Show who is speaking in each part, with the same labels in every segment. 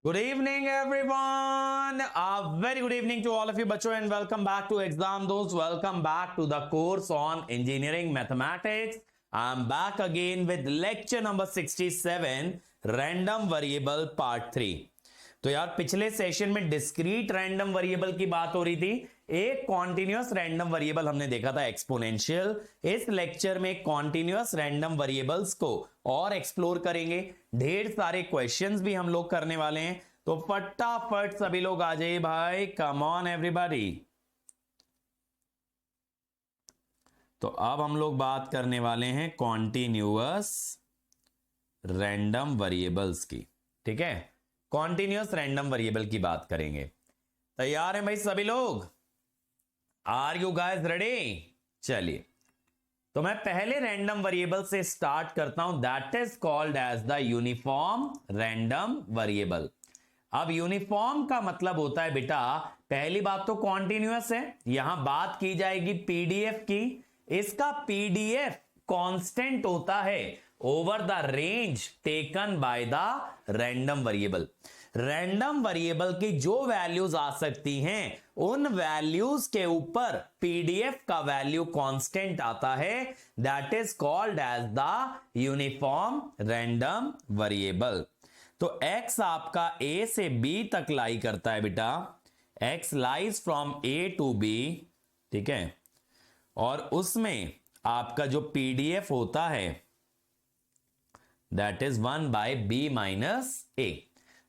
Speaker 1: Good evening, everyone. A very good evening to all of you, bachcho, and welcome back to Exam Dos. Welcome back to the course on engineering mathematics. I'm back again with lecture number 67, random variable part 3. तो यार पिछले session में discrete random variable की बात हो रही थी, एक कॉन्टिन्यूअस रैंडम वेरिएबल हमने देखा था एक्सपोनेंशियल। इस लेक्चर में कॉन्टिन्यूअस रैंडम वेरिएबल्स को और एक्सप्लोर करेंगे, ढेर सारे क्वेश्चंस भी हम लोग करने वाले हैं। तो फटाफट सभी लोग आ जाइए भाई, कम ऑन एवरीबॉडी। तो अब हम लोग बात करने वाले हैं कॉन्टिन्यूअस रैंडम वेरिएबल्स की, ठीक है। कॉन्टिन्यूअस रैंडम वेरिएबल की बात करेंगे। तैयार हैं भाई सभी लोग? Are you guys ready? चलिए, तो मैं पहले रैंडम वेरिएबल से स्टार्ट करता हूं, that is called as the uniform random variable. अब यूनिफॉर्म का मतलब होता है बेटा, पहली बात तो कॉन्टिन्यूअस है, यहां बात की जाएगी पीडीएफ की। इसका पीडीएफ कांस्टेंट होता है over the range taken by the random variable. Random variable की जो वैल्यूज आ सकती हैं, उन वैल्यूज के ऊपर पीडीएफ का वैल्यू कांस्टेंट आता है, that is called as the uniform random variable. तो x आपका a से b तक लाई करता है बेटा, x lies from a to b, ठीक है। और उसमें आपका जो पीडीएफ होता है that is 1 by b minus a।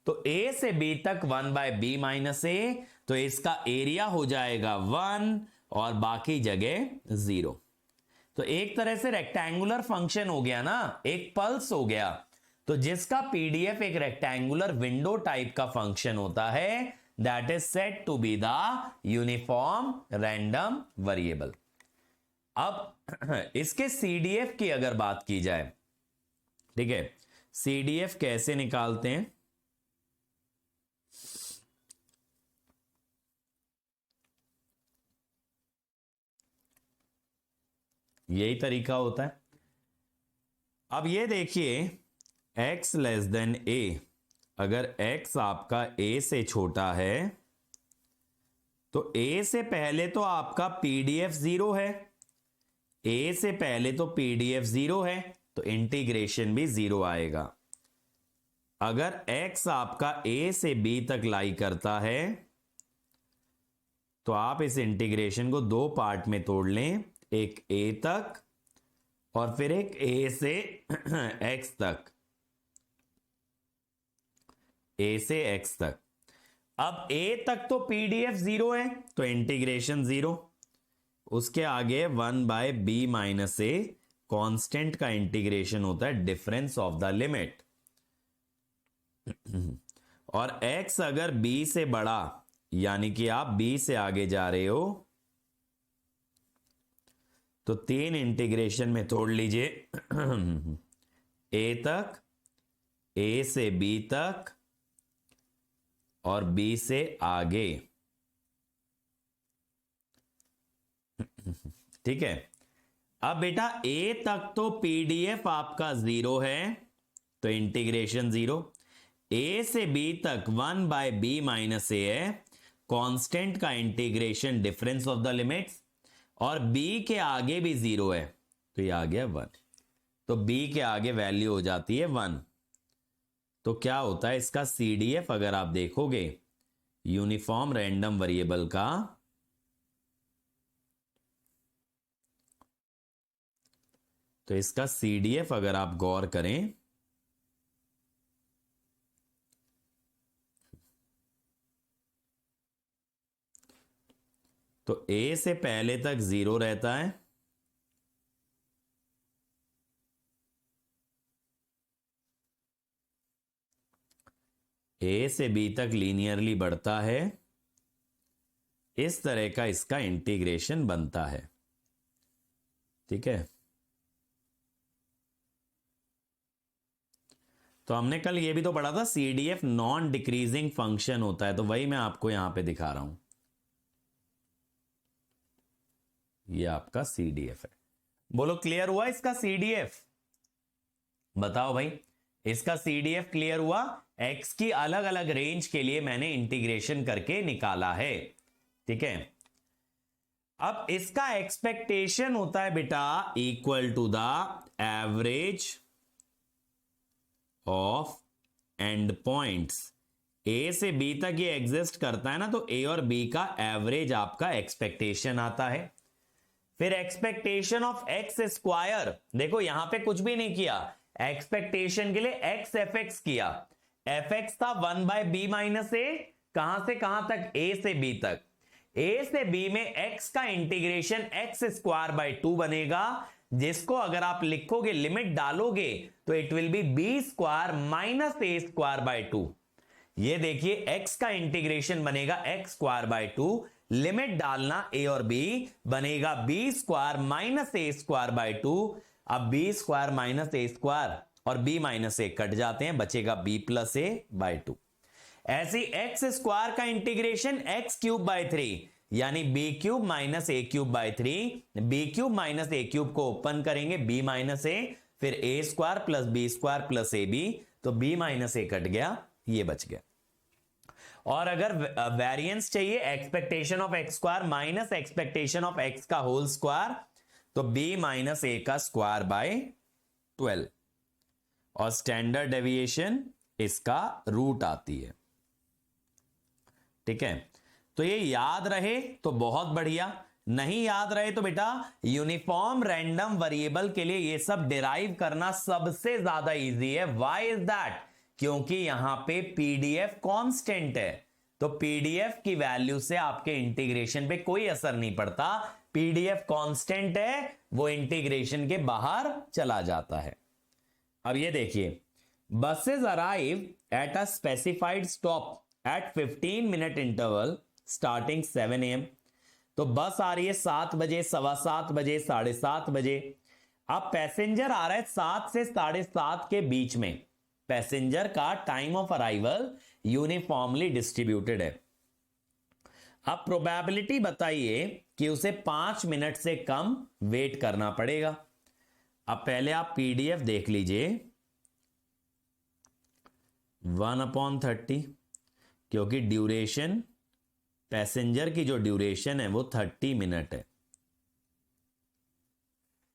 Speaker 1: तो a से b तक 1 बाय b माइनस a, तो इसका एरिया हो जाएगा 1 और बाकी जगह 0। तो एक तरह से रेक्टेंगुलर फंक्शन हो गया ना, एक पल्स हो गया। तो जिसका पीडीएफ एक रेक्टेंगुलर विंडो टाइप का फंक्शन होता है, that is said to be the uniform random variable. अब इसके सीडीएफ की अगर बात की जाए, ठीक है, सीडीएफ कैसे निकालते हैं? यही तरीका होता है। अब ये देखिए, x लेस देन a, अगर x आपका a से छोटा है तो a से पहले तो आपका पीडीएफ 0 है, a से पहले तो पीडीएफ 0 है, तो इंटीग्रेशन भी 0 आएगा। अगर x आपका a से b तक लाई करता है तो आप इस इंटीग्रेशन को दो पार्ट में तोड़ लें, एक a तक और फिर एक a से x तक, a से x तक। अब a तक तो पीडीएफ 0 है, तो इंटीग्रेशन 0, उसके आगे 1 by b minus a, constant का इंटीग्रेशन होता है डिफरेंस ऑफ द लिमिट। और x अगर b से बड़ा, यानी कि आप b से आगे जा रहे हो, तो 3 इंटीग्रेशन में तोड़ लीजिए, a तक, a से b तक और b से आगे, ठीक है। अब बेटा a तक तो पीडीएफ आपका 0 है, तो इंटीग्रेशन 0। a से b तक 1 बाय b माइनस a है, कांस्टेंट का integration difference of the limits, और b के आगे भी 0 है, तो ये आ गया 1। तो b के आगे वैल्यू हो जाती है 1। तो क्या होता है इसका सीडीएफ, अगर आप देखोगे यूनिफॉर्म रैंडम वेरिएबल का, तो इसका सीडीएफ अगर आप गौर करें, तो a से पहले तक 0 रहता है, a से b तक लीनियरली बढ़ता है, इस तरह का इसका इंटीग्रेशन बनता है, ठीक है। तो हमने कल ये भी तो पढ़ा था, सीडीएफ नॉन डिक्रीजिंग फंक्शन होता है, तो वही मैं आपको यहां पे दिखा रहा हूं। ये आपका सीडीएफ है। बोलो क्लियर हुआ इसका सीडीएफ? बताओ भाई, इसका CDF क्लियर हुआ। x की अलग अलग रेंज के लिए मैंने इंटीग्रेशन करके निकाला है। ठीक है, अब इसका एक्सपेक्टेशन होता है बेटा equal to the average of end points. A से बी तक ये एग्जिस्ट करता है ना, तो ए और बी का एवरेज आपका एक्सपेक्टेशन आता है। फिर एक्सपेक्टेशन ऑफ एक्स स्क्वायर, देखो यहां पे कुछ भी नहीं किया, एक्सपेक्टेशन के लिए एक्स एफ एक्स किया। एफ एक्स था 1/b माइनस ए, कहां से कहां तक, ए से बी तक। ए से बी में एक्स का इंटीग्रेशन एक्स स्क्वायर बाय 2 बनेगा, जिसको अगर आप लिखोगे, लिमिट डालोगे, तो it will be B square minus A square by 2। ये देखिए x का इंटीग्रेशन बनेगा x स्क्वायर बाय 2, लिमिट डालना a और b, बनेगा b square minus A square by 2। अब b square minus A square और b माइनस ए कट जाते हैं, बचेगा b प्लस ए बाय 2। ऐसी एक्स स्क्वायर का इंटीग्रेशन एक्स क्यूब बाय 3, यानी B cube minus A cube by 3। B cube minus A cube को open करेंगे, b minus A, फिर A square plus B square plus A B, तो b minus A cut गया, ये बच गया। और अगर वेरिएंस चाहिए, expectation of X square minus expectation of X का होल स्क्वायर, तो b माइनस ए का स्क्वायर बाय 12, और स्टैंडर्ड डेविएशन इसका रूट आती है। ठीक है, तो ये याद रहे तो बहुत बढ़िया, नहीं याद रहे तो बेटा यूनिफॉर्म रैंडम वेरिएबल के लिए ये सब डिराइव करना सबसे ज्यादा इजी है। Why is that? क्योंकि यहां पे पीडीएफ कांस्टेंट है, तो पीडीएफ की वैल्यू से आपके इंटीग्रेशन पे कोई असर नहीं पड़ता। पीडीएफ कांस्टेंट है, वो इंटीग्रेशन के बाहर चला जाता है। अब ये देखिए, buses arrive at a specified stop at 15 minute interval starting 7 AM। तो बस आ रही है 7 बजे, 7:15 बजे, 7:30 बजे। अब पैसेंजर आ रहा है 7 से 7:30 के बीच में। पैसेंजर का time of arrival uniformly distributed है। अब प्रोबेबिलिटी बताइए कि उसे 5 मिनट से कम वेट करना पड़ेगा। अब पहले आप पीडीएफ देख लीजिए, 1/30, क्योंकि ड्यूरेशन, पैसेंजर की जो ड्यूरेशन है वो 30 मिनट है।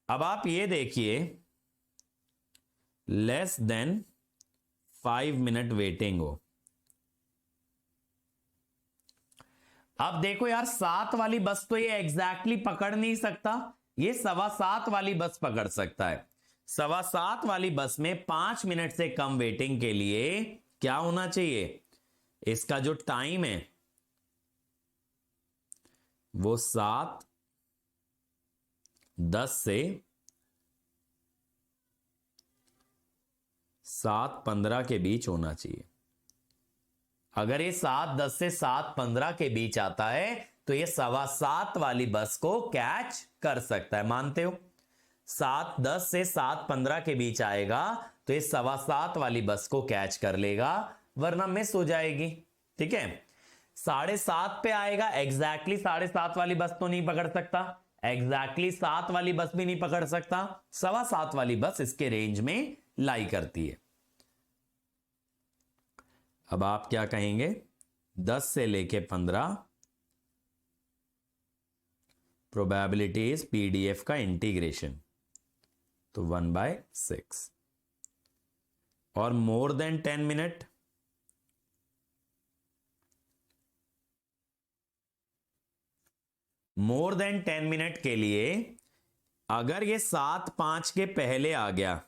Speaker 1: अब आप ये देखिए, लेस देन 5 मिनट वेटिंग हो। अब देखो यार, 7 वाली बस तो ये एग्जैक्टली पकड़ नहीं सकता, ये 7:15 वाली बस पकड़ सकता है। 7:15 वाली बस में 5 मिनट से कम वेटिंग के लिए क्या होना चाहिए, इसका जो टाइम है वो 7:10 से 7:15 के बीच होना चाहिए। अगर ये 7:10 से 7:15 के बीच आता है तो ये 7:15 वाली बस को कैच कर सकता है, मानते हो? 7:10 से 7:15 के बीच आएगा तो ये 7:15 वाली बस को कैच कर लेगा, वरना मिस हो जाएगी। ठीक है, 7:30 पे आएगा, एग्जैक्टली 7:30 वाली बस तो नहीं पकड़ सकता, एग्जैक्टली 7 वाली बस भी नहीं पकड़ सकता, 7:15 वाली बस इसके रेंज में लाई करती है। अब आप क्या कहेंगे, 10 से लेके 15 प्रोबेबिलिटी इज पीडीएफ का इंटीग्रेशन, तो 1/6, और more than 10 minute, more than 10 minute के लिए अगर ये 7:05 के पहले आ गया,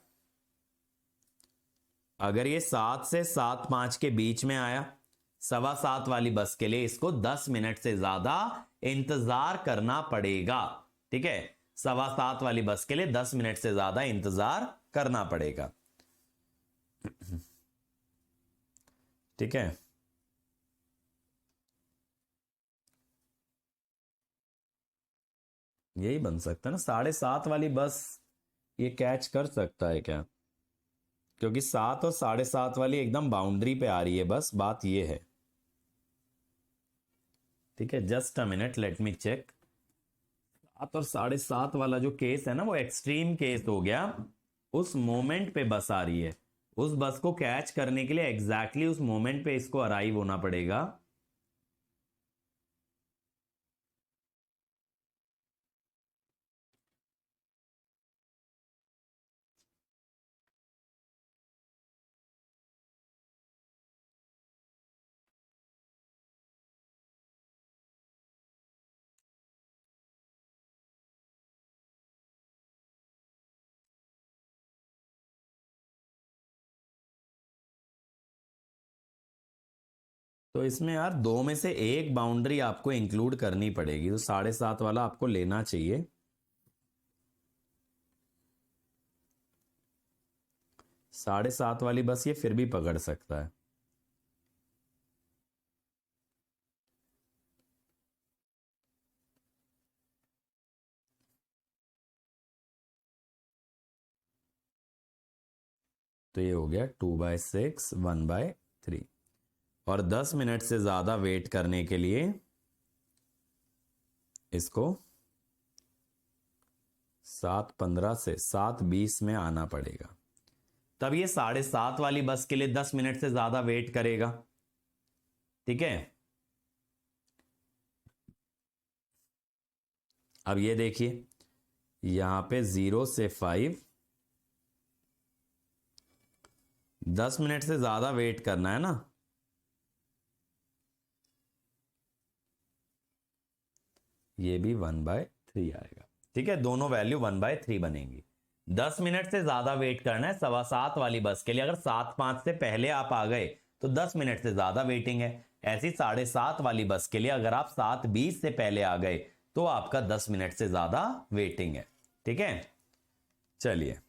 Speaker 1: अगर ये 7 से 7:05 के बीच में आया, 7:15 वाली बस के लिए इसको 10 मिनट से ज्यादा इंतजार करना पड़ेगा। ठीक है, 7:15 वाली बस के लिए 10 मिनट से ज्यादा इंतजार करना पड़ेगा। ठीक है, यही बन सकता है ना, 7:30 वाली बस ये कैच कर सकता है क्या? क्योंकि 7 और 7:30 वाली एकदम बाउंड्री पे आ रही है बस, बात ये है। ठीक है, just a minute, let me check. 7 और 7:30 वाला जो केस है ना, वो एक्सट्रीम केस हो गया, उस मोमेंट पे बस आ रही है, उस बस को कैच करने के लिए एग्जैक्टली उस मोमेंट पे इसको अराइव होना पड़ेगा। तो इसमें यार दो में से एक बाउंड्री आपको इंक्लूड करनी पड़ेगी, तो 7.5 वाला आपको लेना चाहिए। 7.5 वाली बस ये फिर भी पकड़ सकता है। तो ये हो गया 2/6 1/3। और 10 मिनट से ज्यादा वेट करने के लिए इसको 7:15 से 7:20 में आना पड़ेगा, तब ये 7.5 वाली बस के लिए 10 मिनट से ज्यादा वेट करेगा। ठीक है, अब ये देखिए यहां पे 0 से 5 10 मिनट से ज्यादा वेट करना है ना, ये भी 1/3 आएगा। ठीक है, दोनों वैल्यू 1/3 बनेंगी। 10 मिनट से ज्यादा वेट करना है 7:15 वाली बस के लिए। अगर 7:05 से पहले आप आ गए तो 10 मिनट से ज्यादा वेटिंग है। ऐसी 7:30 वाली बस के लिए अगर आप 7:20 से पहले आ गए तो आपका 10 मिनट से ज्यादा वेटिंग है। ठीक है, चलिए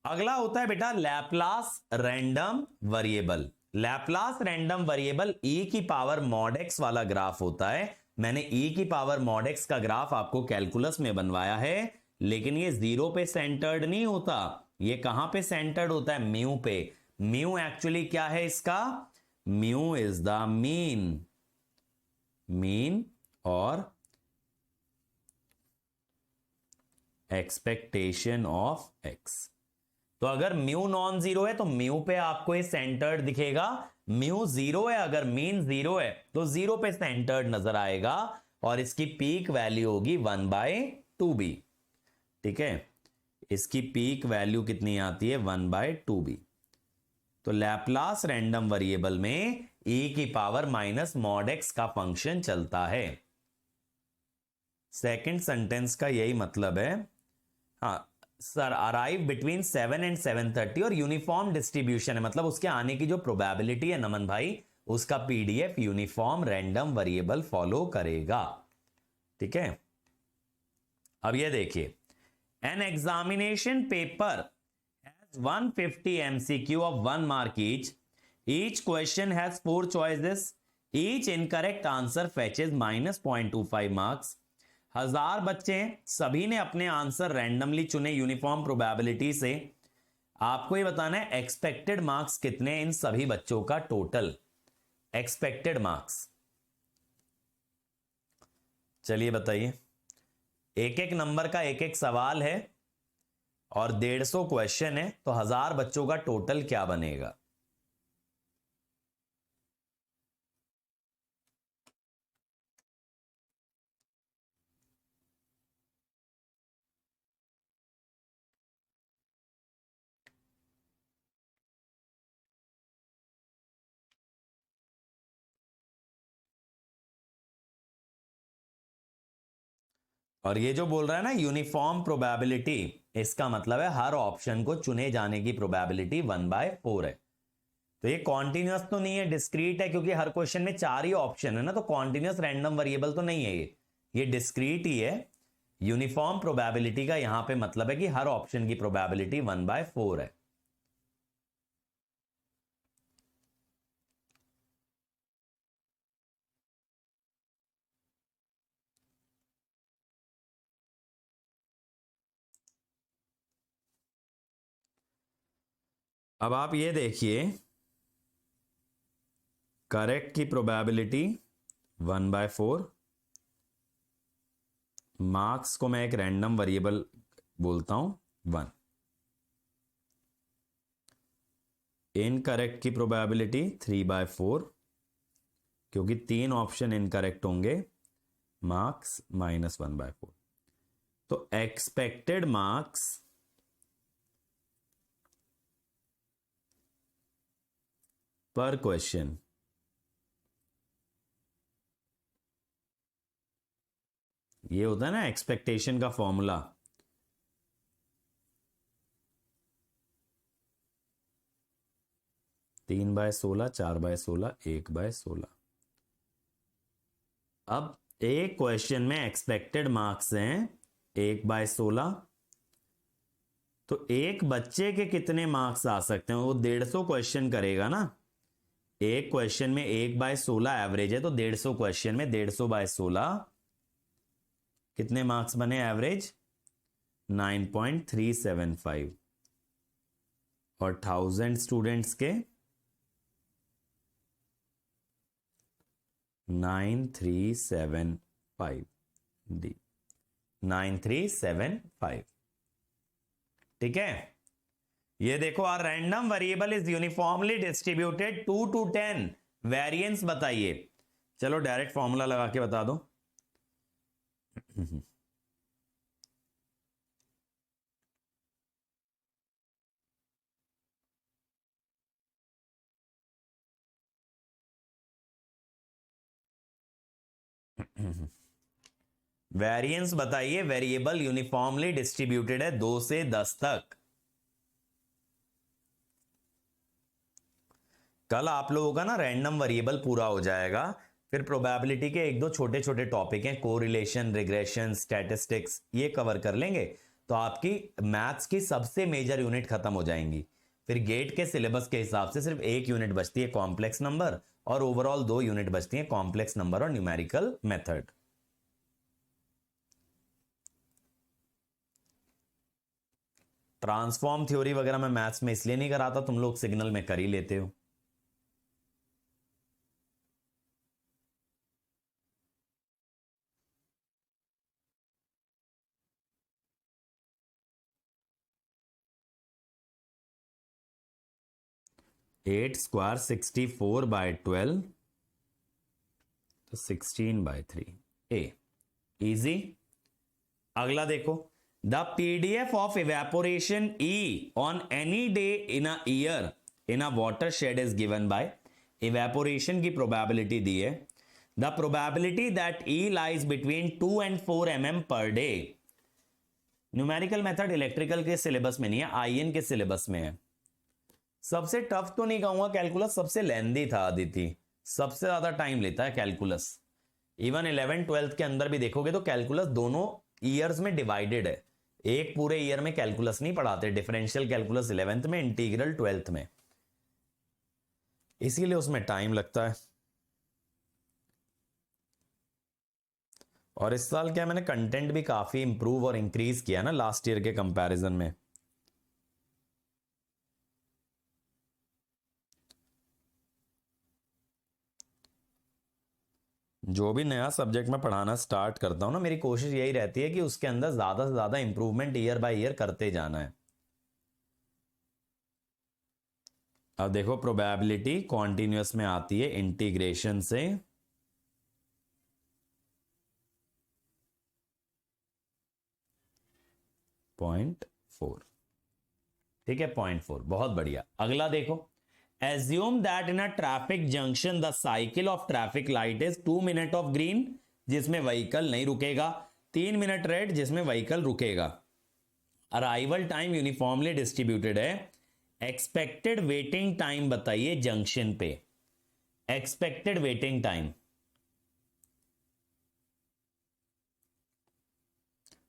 Speaker 1: अगला होता है बेटा Laplace random variable. Laplace random variable e की पावर mod x वाला ग्राफ होता है। मैंने e की पावर mod x का ग्राफ आपको कैलकुलस में बनवाया है, लेकिन ये 0 पे सेंटर्ड नहीं होता। ये कहां पे सेंटर्ड होता है? म्यू पे। म्यू एक्चुअली क्या है इसका? म्यू इज द मीन और एक्सपेक्टेशन ऑफ x। तो अगर म्यू नॉन जीरो है तो म्यू पे आपको ये सेंटर्ड दिखेगा। म्यू जीरो है, अगर मीन जीरो है तो जीरो पे सेंटर्ड नजर आएगा और इसकी पीक वैल्यू होगी 1/2b। ठीक है, इसकी पीक वैल्यू कितनी आती है? 1/2b। तो लैपलास रैंडम वेरिएबल में e की पावर माइनस mod x का फंक्शन चलता है। सेकंड सेंटेंस का यही मतलब है। हाँ सर, अराइव बिटवीन 7 एंड 7:30 और यूनिफॉर्म डिस्ट्रीब्यूशन है, मतलब उसके आने की जो प्रोबेबिलिटी है नमन भाई, उसका PDF uniform random variable follow करेगा। ठीक है, अब ये देखिए an examination paper has 150 MCQ of 1 mark each question has 4 choices, each incorrect answer fetches -0.25 marks. 1000 बच्चे हैं, सभी ने अपने आंसर रैंडमली चुने यूनिफॉर्म प्रोबेबिलिटी से। आपको ये बताना है एक्सपेक्टेड मार्क्स कितने हैं इन सभी बच्चों का टोटल एक्सपेक्टेड मार्क्स। चलिए बताइए, एक एक नंबर का एक एक सवाल है और 150 क्वेश्चन है, तो 1000 बच्चों का टोटल क्या बनेगा? और ये जो बोल रहा है ना यूनिफॉर्म प्रोबेबिलिटी, इसका मतलब है हर ऑप्शन को चुने जाने की प्रोबेबिलिटी 1/4 है। तो ये कॉन्टिन्यूअस तो नहीं है, डिस्क्रीट है, क्योंकि हर क्वेश्चन में 4 ही ऑप्शन है ना, तो कॉन्टिन्यूअस रैंडम वेरिएबल तो नहीं है ये डिस्क्रीट ही है। यूनिफॉर्म प्रोबेबिलिटी का यहां पे मतलब है कि हर ऑप्शन की प्रोबेबिलिटी 1/4 है। अब आप ये देखिए करेक्ट की प्रोबेबिलिटी 1/4, मार्क्स को मैं एक रैंडम वेरिएबल बोलता हूं 1। इनकरेक्ट की प्रोबेबिलिटी 3/4, क्योंकि 3 ऑप्शन इनकरेक्ट होंगे, मार्क्स -1/4। तो एक्सपेक्टेड मार्क्स पर क्वेश्चन ये होता है ना एक्सपेक्टेशन का फॉर्मूला। तीन बाय 16, 4/16, 1/16। अब एक क्वेश्चन में एक्सपेक्टेड मार्क्स हैं 1/16, तो एक बच्चे के कितने मार्क्स आ सकते हैं? वो 150 क्वेश्चन करेगा ना। एक क्वेश्चन में 1/16 एवरेज है, तो 150 क्वेश्चन में 150/16 कितने मार्क्स बने एवरेज? 9.375। और 1000 स्टूडेंट्स के 9375 डी 9375। ठीक है, ये देखो, R random variable is uniformly distributed 2 to 10, variance बताइए। चलो डायरेक्ट फॉर्मूला लगा के बता दो। वेरिएंस बताइए। वेरिएबल यूनिफॉर्मली डिस्ट्रीब्यूटेड है 2 से 10 तक। कल आप लोगों का ना रैंडम वेरिएबल पूरा हो जाएगा, फिर प्रोबेबिलिटी के एक दो छोटे छोटे टॉपिक हैं, कोरिलेशन, रिग्रेशन, स्टैटिस्टिक्स, ये कवर कर लेंगे तो आपकी मैथ्स की सबसे मेजर यूनिट खत्म हो जाएंगी। फिर गेट के सिलेबस के हिसाब से सिर्फ एक यूनिट बचती है कॉम्प्लेक्स नंबर, और ओवरऑल 2 यूनिट बचती हैं कॉम्प्लेक्स नंबर और न्यूमेरिकल मेथड। ट्रांसफॉर्म थ्योरी वगैरह मैं मैथ्स में इसलिए नहीं कराता, तुम लोग सिग्नल में कर ही लेते हो। एट स्क्वायर 64/12, तो 16/3 ए। इजी। अगला देखो, the PDF of evaporation E on any day in a year in a water shade is given by. Evaporation की प्रोबेबिलिटी दी है। The probability that E lies between 2 and 4 mm per day. Numerical method electrical के syllabus में नहीं है, IN के syllabus में है। सबसे टफ तो नहीं कहूंगा कैलकुलस, सबसे लेंदी था आदिति, सबसे ज्यादा टाइम लेता है कैलकुलस। इवन 11th-12th के अंदर भी देखोगे तो कैलकुलस दोनों ईयर्स में डिवाइडेड है। एक पूरे ईयर में कैलकुलस नहीं पढ़ाते, डिफरेंशियल कैलकुलस 11th में, इंटीग्रल 12th में, इसीलिए उसमें टाइम लगता है। और इस साल क्या मैंने कंटेंट भी काफी इंप्रूव और इंक्रीज किया ना लास्ट ईयर के कंपैरिजन में। जो भी नया सब्जेक्ट मैं पढ़ाना स्टार्ट करता हूं ना, मेरी कोशिश यही रहती है कि उसके अंदर ज्यादा से ज्यादा इंप्रूवमेंट ईयर बाय ईयर करते जाना है। अब देखो, प्रोबेबिलिटी कॉन्टिन्यूअस में आती है इंटीग्रेशन से। पॉइंट 4। ठीक है, 0.4, बहुत बढ़िया। अगला देखो, assume that in a traffic junction the cycle of traffic light is 2 minute of green, जिसमें व्हीकल नहीं रुकेगा, 3 मिनट रेड, जिसमें व्हीकल रुकेगा। अराइवल टाइम यूनिफॉर्मली डिस्ट्रीब्यूटेड है। एक्सपेक्टेड वेटिंग टाइम बताइए जंक्शन पे। Expected waiting time.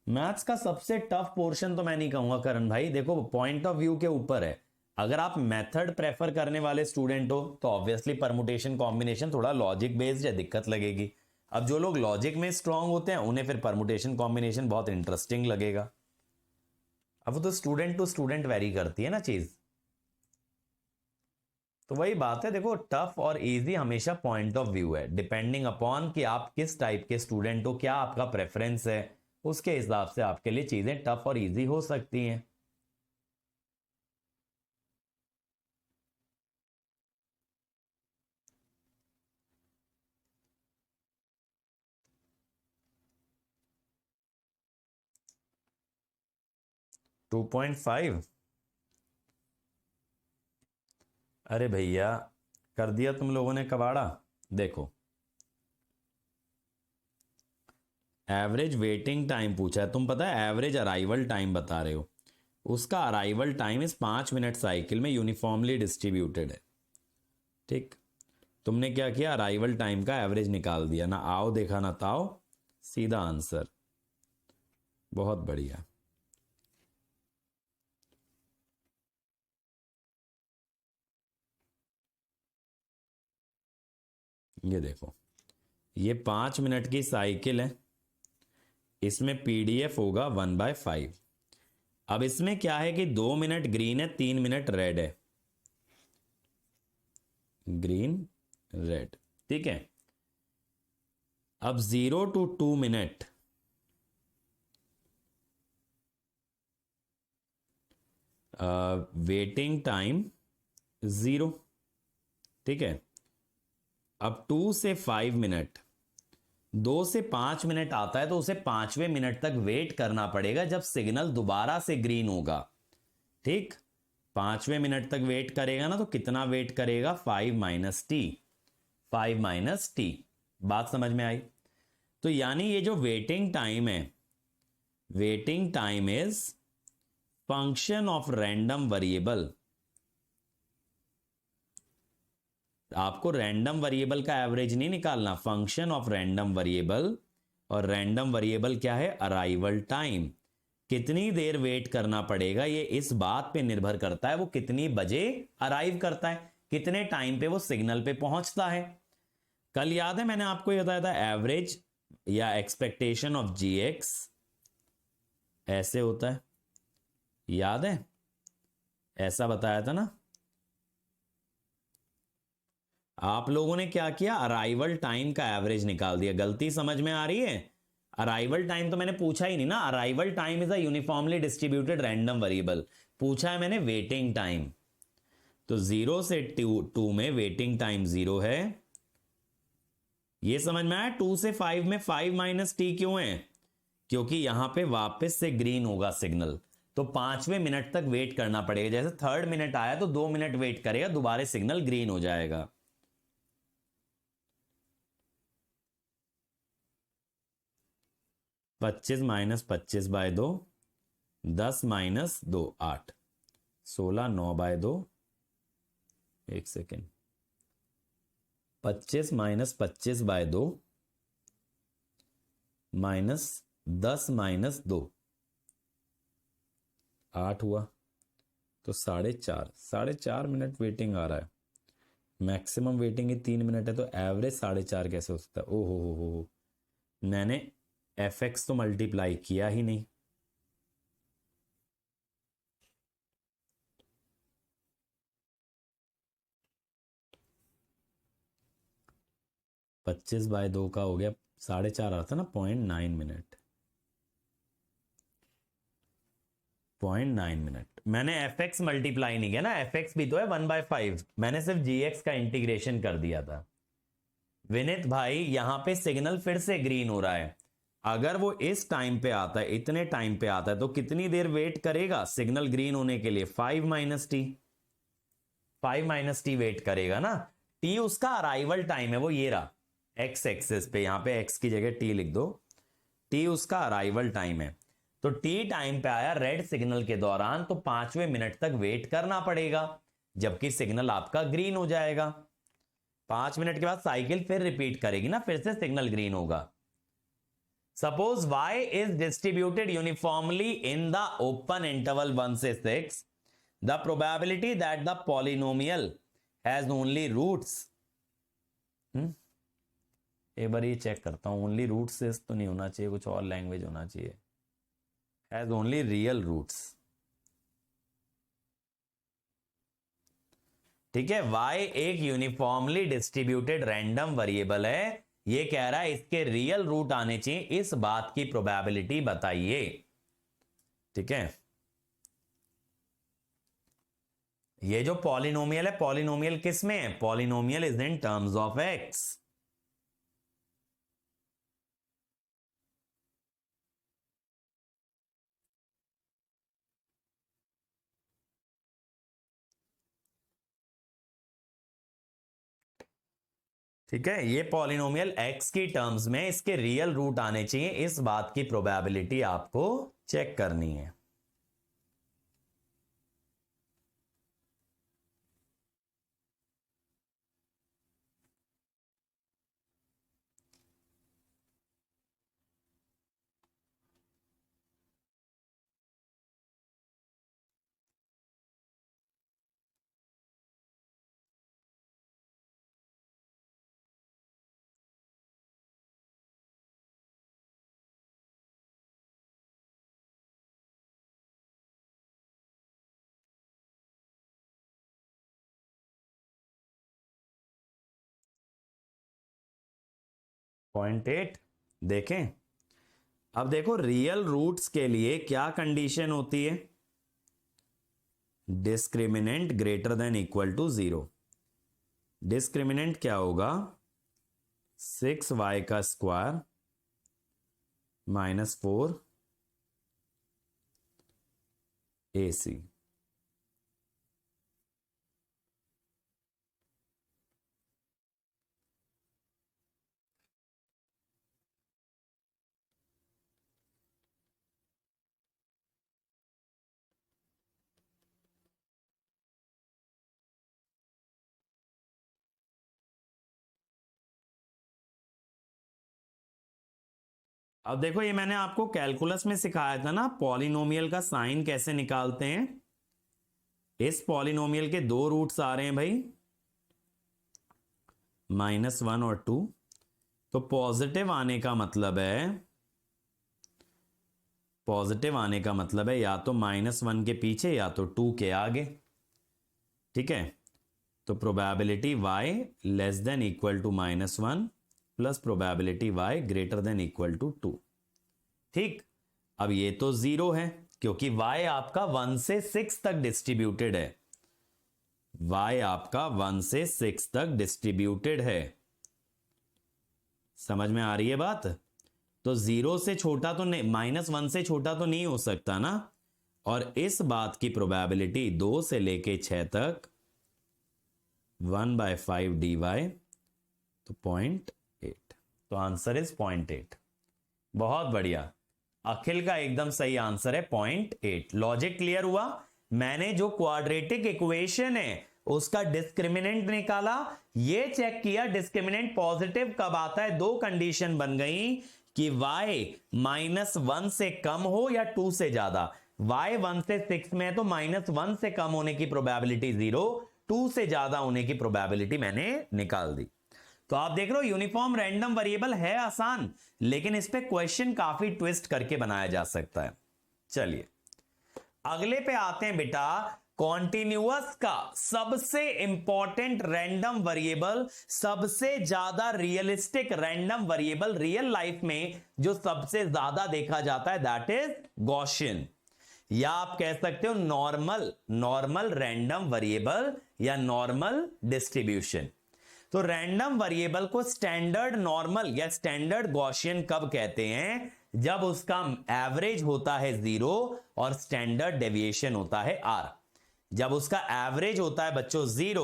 Speaker 1: मैथ्स का सबसे टफ पोर्शन तो मैं नहीं कहूंगा करण भाई, देखो पॉइंट ऑफ व्यू के ऊपर है। अगर आप मेथड प्रेफर करने वाले स्टूडेंट हो तो ऑब्वियसली परमुटेशन कॉम्बिनेशन थोड़ा लॉजिक बेस्ड है, दिक्कत लगेगी। अब जो लोग लॉजिक में स्ट्रांग होते हैं उन्हें फिर परमुटेशन कॉम्बिनेशन बहुत इंटरेस्टिंग लगेगा। अब वो तो स्टूडेंट टू स्टूडेंट वेरी करती है ना चीज। तो वही बात है, देखो टफ और इजी हमेशा पॉइंट ऑफ व्यू है, डिपेंडिंग अपॉन कि आप किस टाइप के स्टूडेंट हो, क्या आपका प्रेफरेंस है, उसके हिसाब से आपके लिए चीजें टफ और इजी हो सकती हैं। 2.5। अरे भैया कर दिया तुम लोगों ने कबाड़ा। देखो एवरेज वेटिंग टाइम पूछा है, तुम पता है एवरेज अराइवल टाइम बता रहे हो, उसका अराइवल टाइम इस 5 मिनट साइकिल में यूनिफॉर्मली डिस्ट्रीब्यूटेड है। ठीक, तुमने क्या किया, अराइवल टाइम का एवरेज निकाल दिया, ना आओ देखा ना ताओ, सीधा आंसर। बहुत बढ़िया। ये देखो ये 5 मिनट की साइकिल है, इसमें पीडीएफ होगा 1/5। अब इसमें क्या है कि 2 मिनट ग्रीन है, 3 मिनट रेड है, ग्रीन रेड, ठीक है। अब 0 to 2 मिनट वेटिंग टाइम 0, ठीक है। अब 2 से 5 मिनट, 2 से 5 मिनट आता है तो उसे 5वें मिनट तक वेट करना पड़ेगा जब सिग्नल दोबारा से ग्रीन होगा। ठीक, 5वें मिनट तक वेट करेगा ना, तो कितना वेट करेगा, 5 - t, 5 - t। बात समझ में आई? तो यानी ये जो वेटिंग टाइम है, waiting time is function of random variable. आपको रैंडम वेरिएबल का एवरेज नहीं निकालना, फंक्शन ऑफ रैंडम वेरिएबल। और रैंडम वेरिएबल क्या है, अराइवल टाइम। कितनी देर वेट करना पड़ेगा ये इस बात पे निर्भर करता है वो कितनी बजे अराइव करता है, कितने टाइम पे वो सिग्नल पे पहुंचता है। कल याद है मैंने आपको ये बताया था, एवरेज या एक्सपेक्टेशन ऑफ जीएक्स ऐसे होता है, याद है? ऐसा बताया था ना। आप लोगों ने क्या किया, अराइवल टाइम का एवरेज निकाल दिया। गलती समझ में आ रही है? अराइवल टाइम तो मैंने पूछा ही नहीं ना, arrival time is a uniformly distributed random variable. पूछा है मैंने वेटिंग टाइम, तो 0 से 2 में वेटिंग टाइम 0 है। ये समझ में आया? 2 से 5 में 5 - t क्यों है, क्योंकि यहां पे वापस से ग्रीन होगा सिग्नल, तो 5वें मिनट तक वेट करना पड़ेगा। जैसे 3rd मिनट आया तो 2 मिनट वेट करेगा, दोबारा सिग्नल ग्रीन हो जाएगा। 25 - 25/2, 10 - 2 8, 16 9/2, 1 सेकेंड, 25 - 25/2 -10 - 2 8 हुआ, तो 4.5, 4.5 मिनट वेटिंग आ रहा है। मैक्सिमम वेटिंग ही 3 मिनट है, तो एवरेज 4.5 कैसे हो सकता है? ओहो हो, मैंने एफ एक्स तो मल्टीप्लाई किया ही नहीं। पच्चीस बाय 2 का हो गया 4.5, आता ना 0.9 मिनट, 0.9 मिनट। मैंने एफ एक्स मल्टीप्लाई नहीं किया ना, एफ एक्स भी तो है 1/5, मैंने सिर्फ जी एक्स का इंटीग्रेशन कर दिया था। विनित भाई यहां पे सिग्नल फिर से ग्रीन हो रहा है, अगर वो इस टाइम पे आता है, इतने टाइम पे आता है, तो कितनी देर वेट करेगा सिग्नल ग्रीन होने के लिए, 5 - t, 5 - t वेट करेगा ना। t उसका अराइवल टाइम है, वो ये रहा एक्स एक्सिस पे, यहां पे x की जगह t लिख दो, t उसका अराइवल टाइम है। तो t टाइम पे आया रेड सिग्नल के दौरान, तो 5वें मिनट तक वेट करना पड़ेगा, जबकि सिग्नल आपका ग्रीन हो जाएगा। 5 मिनट के बाद साइकिल फिर रिपीट करेगी ना, फिर से सिग्नल ग्रीन होगा। Suppose y is distributed uniformly in the open interval 1 से 6, the probability that the polynomial has only roots, एक बार ये चेक करता हूं, ओनली रूट से तो नहीं होना चाहिए, कुछ और लैंग्वेज होना चाहिए, हैज ओनली रियल रूट्स। ठीक है, y एक यूनिफॉर्मली डिस्ट्रीब्यूटेड रैंडम वेरिएबल है, ये कह रहा है इसके रियल रूट आने चाहिए, इस बात की प्रोबेबिलिटी बताइए। ठीक है, ये जो पॉलिनोमियल है, पॉलिनोमियल किस में है, polynomial is in terms of x. ठीक है, ये पॉलिनोमियल x की टर्म्स में इसके रियल रूट आने चाहिए, इस बात की प्रोबेबिलिटी आपको चेक करनी है। पॉइंट 8 देखें। अब देखो रियल रूट्स के लिए क्या कंडीशन होती है, discriminant greater than equal to 0। Discriminant क्या होगा, 6y का स्क्वायर माइनस 4ac। अब देखो ये मैंने आपको कैलकुलस में सिखाया था ना, पॉलिनोमियल का साइन कैसे निकालते हैं। इस पॉलिनोमियल के दो रूट्स आ रहे हैं भाई, -1 और 2। तो पॉजिटिव आने का मतलब है, पॉजिटिव आने का मतलब है या तो -1 के पीछे या तो 2 के आगे। ठीक है, तो probability y less than equal to -1 plus probability y greater than equal to 2। ठीक, अब ये तो 0 है क्योंकि y आपका 1 से 6 तक डिस्ट्रीब्यूटेड है। y आपका 1 से 6 तक डिस्ट्रीब्यूटेड है, समझ में आ रही है बात। तो 0 से छोटा तो नहीं, -1 से छोटा तो नहीं हो सकता ना। और इस बात की प्रोबेबिलिटी 2 से लेके 6 तक 1/5 dy, तो 0.8। तो आंसर इज 0.8। बहुत बढ़िया, अखिल का एकदम सही आंसर है 0.8। लॉजिक क्लियर हुआ। मैंने जो क्वाड्रेटिक इक्वेशन है उसका डिस्क्रिमिनेंट निकाला, ये चेक किया डिस्क्रिमिनेंट पॉजिटिव कब आता है। दो कंडीशन बन गई कि y -1 से कम हो या 2 से ज्यादा। y 1 से 6 में है तो -1 से कम होने की प्रोबेबिलिटी 0, 2 से ज्यादा होने की प्रोबेबिलिटी मैंने निकाल दी। तो आप देख रहे हो यूनिफॉर्म रैंडम वेरिएबल है आसान, लेकिन इस पे क्वेश्चन काफी ट्विस्ट करके बनाया जा सकता है। चलिए अगले पे आते हैं बेटा। कॉन्टिन्यूअस का सबसे इंपॉर्टेंट रैंडम वेरिएबल, सबसे ज्यादा realistic random variable real life में जो सबसे ज्यादा देखा जाता है, दैट इज गॉसियन, या आप कह सकते हो नॉर्मल रैंडम वेरिएबल या नॉर्मल डिस्ट्रीब्यूशन। तो रैंडम वेरिएबल को स्टैंडर्ड नॉर्मल या स्टैंडर्ड गॉसियन कब कहते हैं, जब उसका एवरेज होता है 0 और स्टैंडर्ड डेविएशन होता है r। जब उसका एवरेज होता है बच्चों 0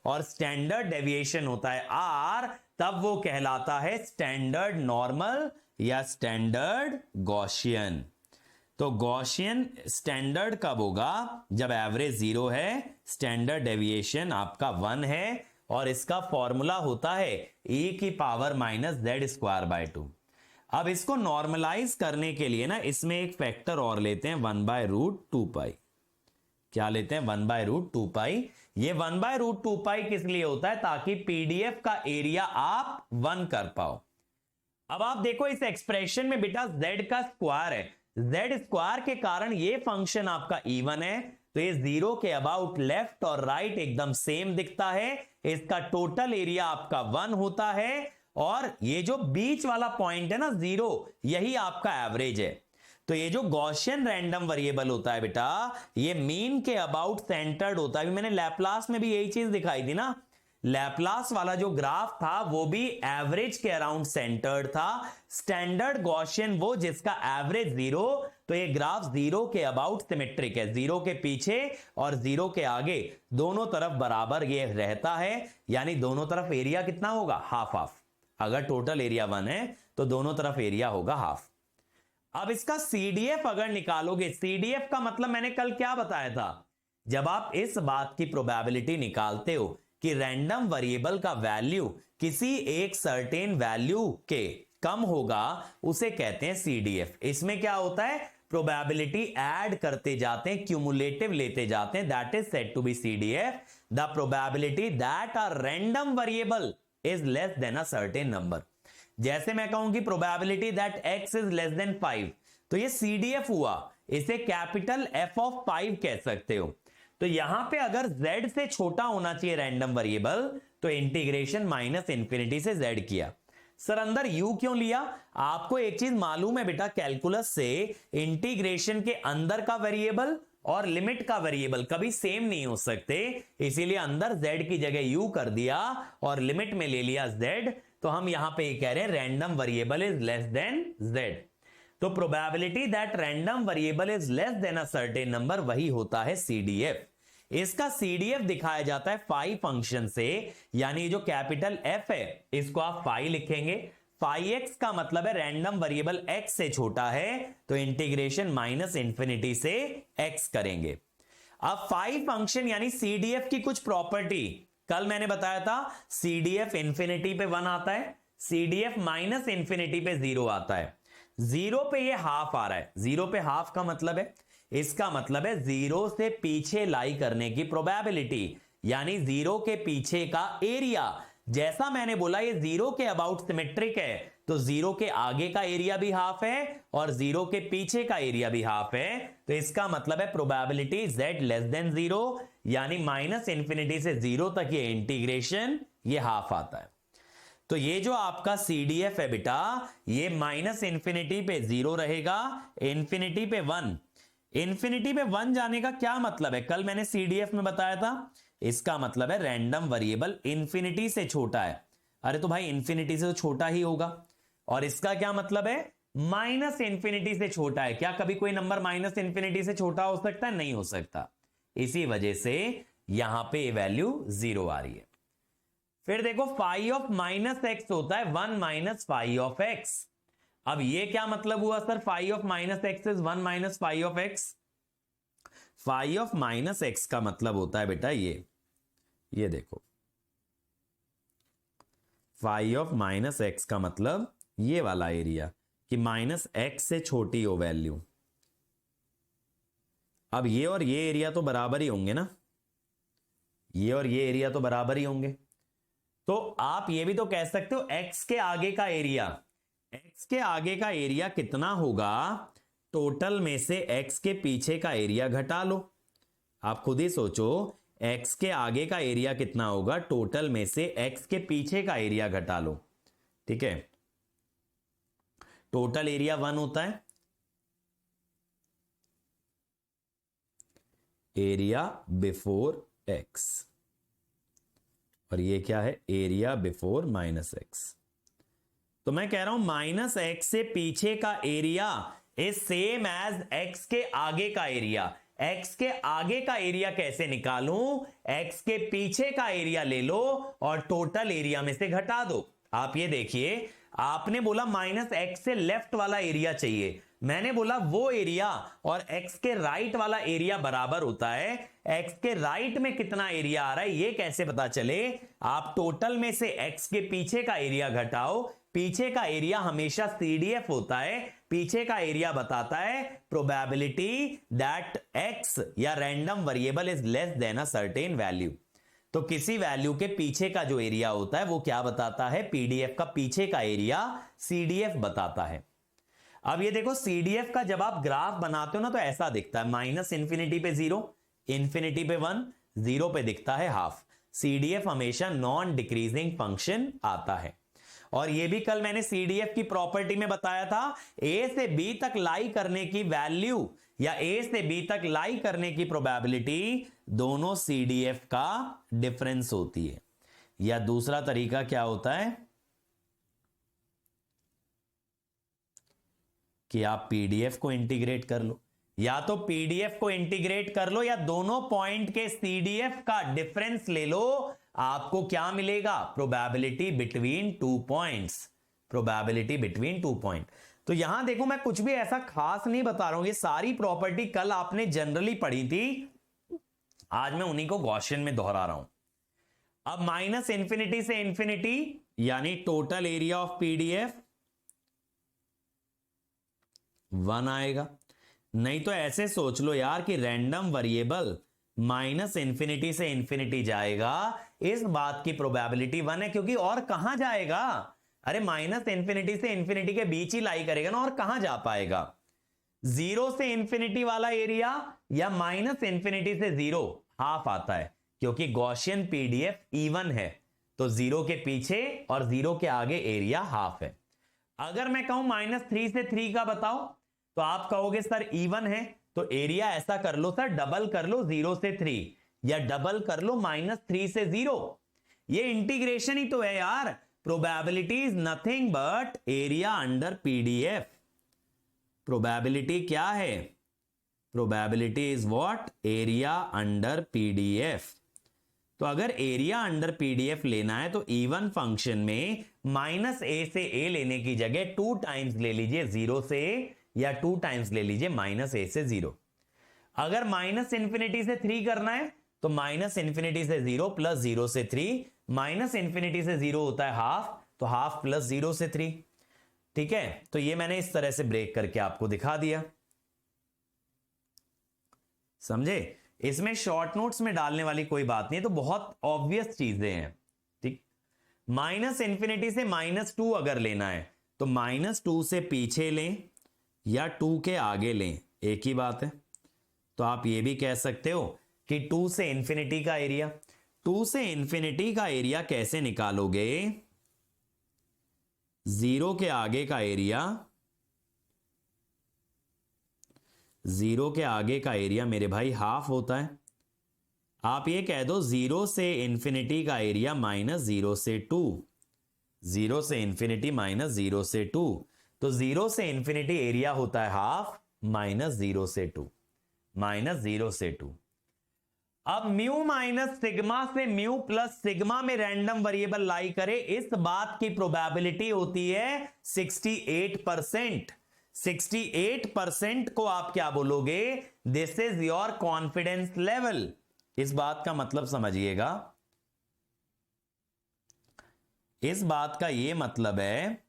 Speaker 1: और स्टैंडर्ड डेविएशन होता है r, तब वो कहलाता है स्टैंडर्ड नॉर्मल या स्टैंडर्ड गॉसियन। तो गॉसियन स्टैंडर्ड कब होगा, जब एवरेज 0 है, स्टैंडर्ड डेविएशन आपका 1 है, और इसका फॉर्मूला होता है e⁻² अब इसको नॉर्मलाइज करने के लिए ना इसमें एक फैक्टर और लेते हैं 1/√2π। क्या लेते हैं, 1/√2π। ये 1/√2π किस लिए होता है, ताकि पीडीएफ का एरिया आप 1 कर पाओ। अब आप देखो इस एक्सप्रेशन में बेटा z का स्क्वायर है, z स्क्वायर के कारण ये फंक्शन आपका इवन है, तो ये 0 के अबाउट लेफ्ट और राइट एकदम सेम दिखता है। इसका टोटल एरिया आपका 1 होता है, और ये जो बीच वाला पॉइंट है ना 0, यही आपका एवरेज है। तो ये जो गॉसियन रैंडम वेरिएबल होता है बेटा, ये मीन के अबाउट सेंटर्ड होता है। मैंने लैपलास में भी यही चीज दिखाई थी ना, लैपलास वाला जो ग्राफ था वो भी एवरेज के अराउंड सेंटर्ड था। स्टैंडर्ड गॉसियन वो जिसका एवरेज 0, तो ये ग्राफ जीरो के अबाउट सिमेट्रिक है, जीरो के पीछे और जीरो के आगे दोनों तरफ बराबर ये रहता है, यानी दोनों तरफ एरिया कितना होगा, हाफ हाफ। अगर टोटल एरिया 1 है तो दोनों तरफ एरिया होगा हाफ। अब इसका सीडीएफ अगर निकालोगे, सीडीएफ का मतलब मैंने कल क्या बताया था, जब आप इस बात की प्रोबेबिलिटी निकालते हो कि रैंडम वेरिएबल का वैल्यू किसी एक सर्टेन वैल्यू के कम होगा, उसे कहते हैं सीडीएफ। इसमें क्या होता है, प्रोबेबिलिटी ऐड करते जाते हैं, क्यूमुलेटिव लेते जाते हैं, that is said to be CDF. The probability that a random variable is less than a certain number. जैसे मैं कहूं कि probability that x is less than 5, तो ये सीडीएफ हुआ, इसे कैपिटल F ऑफ 5 कह सकते हो। तो यहां पे अगर z से छोटा होना चाहिए रैंडम वेरिएबल, तो इंटीग्रेशन माइनस इंफिनिटी से z किया। सर अंदर u क्यों लिया, आपको एक चीज मालूम है बेटा, कैलकुलस से इंटीग्रेशन के अंदर का वेरिएबल और लिमिट का वेरिएबल कभी सेम नहीं हो सकते, इसीलिए अंदर z की जगह u कर दिया और लिमिट में ले लिया z। तो हम यहां पे ये कह रहे हैं random variable is less then z। तो probability that random variable is less than a certain number, वही होता है सीडीएफ। इसका सीडीएफ दिखाया जाता है फाई फंक्शन से, यानी जो कैपिटल F है इसको आप फाई लिखेंगे। फाई x का मतलब है रैंडम वेरिएबल x से छोटा है, तो इंटीग्रेशन माइनस इंफिनिटी से x करेंगे। अब फाई फंक्शन यानी सीडीएफ की कुछ प्रॉपर्टी कल मैंने बताया था, सीडीएफ इंफिनिटी पे 1 आता है, सीडीएफ माइनस इंफिनिटी पे 0 आता है। 0 पे ये हाफ आ रहा है, 0 पे हाफ का मतलब है, इसका मतलब है 0 से पीछे लाई करने की प्रोबेबिलिटी, यानी 0 के पीछे का एरिया। जैसा मैंने बोला ये 0 के अबाउट सिमेट्रिक है, तो 0 के आगे का एरिया भी हाफ है और 0 के पीछे का एरिया भी हाफ है। तो इसका मतलब है प्रोबेबिलिटी z लेस देन 0, यानी माइनस इंफिनिटी से 0 तक ये इंटीग्रेशन ये हाफ आता है। तो ये जो आपका सीडीएफ है बेटा, ये माइनस इंफिनिटी पे 0 रहेगा, इंफिनिटी पे 1। इंफिनिटी पे 1 जाने का क्या मतलब है, कल मैंने सीडीएफ में बताया था, इसका मतलब है रैंडम वेरिएबल इंफिनिटी से छोटा है। अरे तो भाई इंफिनिटी से तो छोटा ही होगा, और इसका क्या मतलब है, माइनस इंफिनिटी से छोटा है। क्या कभी कोई नंबर माइनस इंफिनिटी से छोटा हो सकता है, नहीं हो सकता। इसी वजह से यहां पे वैल्यू 0 आ रही है। फिर देखो फाई ऑफ माइनस एक्स होता है 1 माइनस फाई ऑफ एक्स। अब ये क्या मतलब हुआ sir, phi of minus X is 1 minus phi of X. Phi of minus X का मतलब होता है बेटा ये देखो, फाई ऑफ माइनस एक्स का मतलब ये वाला एरिया कि माइनस एक्स से छोटी हो वैल्यू। अब ये और ये एरिया तो बराबर ही होंगे ना, ये और ये एरिया तो बराबर ही होंगे। तो आप ये भी तो कह सकते हो x के आगे का एरिया, x के आगे का एरिया कितना होगा, टोटल में से x के पीछे का एरिया घटा लो। आप खुद ही सोचो, x के आगे का एरिया कितना होगा, टोटल में से x के पीछे का एरिया घटा लो। ठीक है, टोटल एरिया 1 होता है, एरिया बिफोर x, और ये क्या है, एरिया बिफोर माइनस एक्स। तो मैं कह रहा हूं माइनस एक्स से पीछे का area is same as X के आगे का एरिया। एक्स के आगे का एरिया कैसे निकालूं, एक्स के पीछे का एरिया ले लो और टोटल एरिया में से घटा दो। आप ये देखिए, आपने बोला माइनस एक्स से लेफ्ट वाला एरिया चाहिए, मैंने बोला वो एरिया और एक्स के राइट वाला एरिया बराबर होता है। एक्स के राइट में कितना एरिया आ रहा है ये कैसे पता चले, आप टोटल में से एक्स के पीछे का एरिया घटाओ। पीछे का एरिया हमेशा सीडीएफ होता है, पीछे का एरिया बताता है प्रोबेबिलिटी दैट एक्स या random variable is less than a certain value. तो किसी वैल्यू के पीछे का जो एरिया होता है वो क्या बताता है, पीडीएफ का पीछे का एरिया सीडीएफ बताता है। अब ये देखो सीडीएफ का जब आप ग्राफ बनाते हो ना तो ऐसा दिखता है, माइनस इंफिनिटी पे 0, इंफिनिटी पे 1, 0 पे दिखता है हाफ। सीडीएफ हमेशा नॉन डिक्रीजिंग फंक्शन आता है। और ये भी कल मैंने सीडीएफ की प्रॉपर्टी में बताया था, ए से बी तक लाई करने की वैल्यू या ए से बी तक लाई करने की प्रोबेबिलिटी दोनों सीडीएफ का डिफरेंस होती है। या दूसरा तरीका क्या होता है कि आप पीडीएफ को इंटीग्रेट कर लो, या तो पीडीएफ को इंटीग्रेट कर लो या दोनों पॉइंट के सीडीएफ का डिफरेंस ले लो, आपको क्या मिलेगा? Probability between 2 points, probability between 2 point. तो यहां देखो मैं कुछ भी ऐसा खास नहीं बता रहा हूं, ये सारी प्रॉपर्टी कल आपने जनरली पढ़ी थी, आज मैं उन्हीं को गॉसियन में दोहरा रहा हूं। अब माइनस इंफिनिटी से इंफिनिटी यानी टोटल एरिया ऑफ पीडीएफ 1 आएगा। नहीं तो ऐसे सोच लो यार कि रैंडम वेरिएबल माइनस इंफिनिटी से इंफिनिटी जाएगा, इस बात की प्रोबेबिलिटी 1 है, क्योंकि और कहां जाएगा? अरे माइनस इंफिनिटी से इंफिनिटी के बीच ही लाई करेगा ना, और कहां जा पाएगा? 0 से इंफिनिटी वाला एरिया या माइनस इंफिनिटी से 0 हाफ आता है, क्योंकि गॉसियन पीडीएफ इवन है, तो 0 के पीछे और 0 के आगे एरिया हाफ है। अगर मैं कहूं -3 से 3 का बताओ, तो आप कहोगे सर इवन है, तो एरिया ऐसा कर लो सर, डबल कर लो 0 से 3 या डबल कर लो -3 से 0। ये इंटीग्रेशन ही तो है यार। Probability is nothing but area under PDF. Probability क्या है? Probability is what? Area under PDF. तो अगर एरिया अंडर पीडीएफ लेना है तो इवन फंक्शन में -a से a लेने की जगह 2 टाइम्स ले लीजिए 0 से a, या 2 टाइम्स ले लीजिए -a से 0। अगर माइनस इंफिनिटी से 3 करना है तो माइनस इंफिनिटी से 0 प्लस 0 से 3, माइनस इंफिनिटी से 0 होता है हाफ, तो हाफ प्लस 0 से 3। ठीक है, तो ये मैंने इस तरह से ब्रेक करके आपको दिखा दिया, समझे? इसमें शॉर्ट नोट्स में डालने वाली कोई बात नहीं है, तो बहुत ऑब्वियस चीजें हैं। ठीक, माइनस इंफिनिटी से -2 अगर लेना है तो -2 से पीछे लें या 2 के आगे लें, एक ही बात है। तो आप ये भी कह सकते हो कि 2 से इंफिनिटी का एरिया, 2 से इंफिनिटी का एरिया कैसे निकालोगे? 0 के आगे का एरिया, 0 के आगे का एरिया मेरे भाई हाफ होता है। आप ये कह दो 0 से इंफिनिटी का एरिया -0 से 2, 0 से इंफिनिटी -0 से 2, तो 0 से इंफिनिटी एरिया होता है हाफ, -0 से 2, -0 से 2। अब म्यू माइनस सिग्मा से म्यू प्लस सिग्मा में रैंडम वेरिएबल लाई करे, इस बात की प्रोबेबिलिटी होती है 68%। 68% को आप क्या बोलोगे? This is your confidence level. इस बात का मतलब समझिएगा, इस बात का यह मतलब है